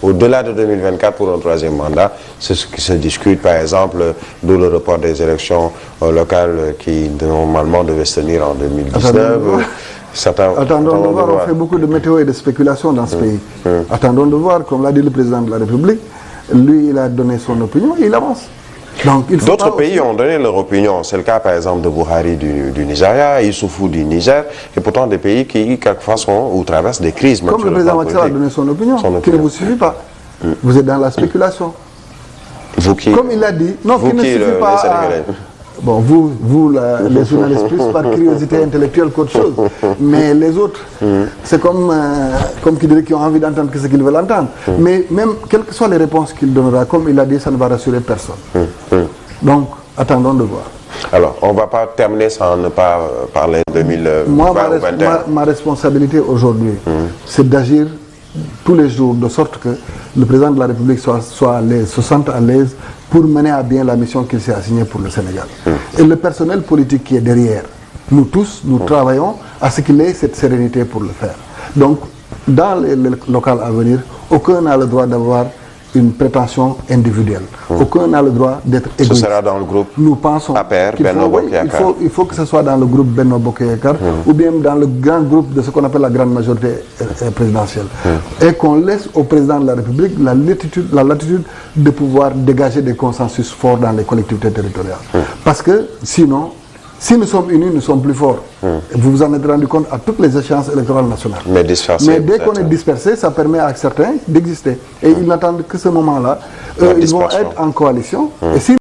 au-delà de 2024 pour un troisième mandat. C'est ce qui se discute, par exemple, d'où le report des élections locales qui normalement devaient se tenir en 2019. Attendons de voir, on fait beaucoup de météo et de spéculation dans ce pays. Attendons de voir, comme l'a dit le président de la République, lui il a donné son opinion et il avance. D'autres pays ont donné leur opinion. C'est le cas par exemple de Buhari du Nigeria, Issoufou du Niger, et pourtant des pays qui quelquefois sont ou traversent des crises. Comme le président Macky Sall a donné son opinion, qui ne vous suffit pas. Vous êtes dans la spéculation. Vous qui, comme il a dit, non, vous qui ne suffit pas. Bon, vous les journalistes, plus par curiosité intellectuelle qu'autre chose. Mais les autres, c'est comme qui dirait qu'ils ont envie d'entendre ce qu'ils veulent entendre. Mais même, quelles que soient les réponses qu'il donnera, comme il a dit, ça ne va rassurer personne. Donc, attendons de voir. Alors, on ne va pas terminer sans ne pas parler de 2020 Moi, ou 2021. ma responsabilité aujourd'hui, c'est d'agir tous les jours, de sorte que le président de la République soit à l'aise, se sente à l'aise pour mener à bien la mission qu'il s'est assignée pour le Sénégal. Et le personnel politique qui est derrière, nous tous, nous travaillons à ce qu'il ait cette sérénité pour le faire. Donc, dans les locales à venir, aucun n'a le droit d'avoir une prétention individuelle. Aucun n'a le droit d'être égoïste. Ce sera dans le groupe Nous pensons qu'il faut que ce soit dans le groupe Benno Bokk Yakaar ou bien dans le grand groupe de ce qu'on appelle la grande majorité présidentielle. Et qu'on laisse au président de la République la latitude de pouvoir dégager des consensus forts dans les collectivités territoriales. Parce que sinon, si nous sommes unis, nous sommes plus forts. Vous vous en êtes rendu compte à toutes les échéances électorales nationales. Mais dès qu'on est dispersé, ça permet à certains d'exister. Et ils n'attendent que ce moment-là. Ils vont être en coalition. Et si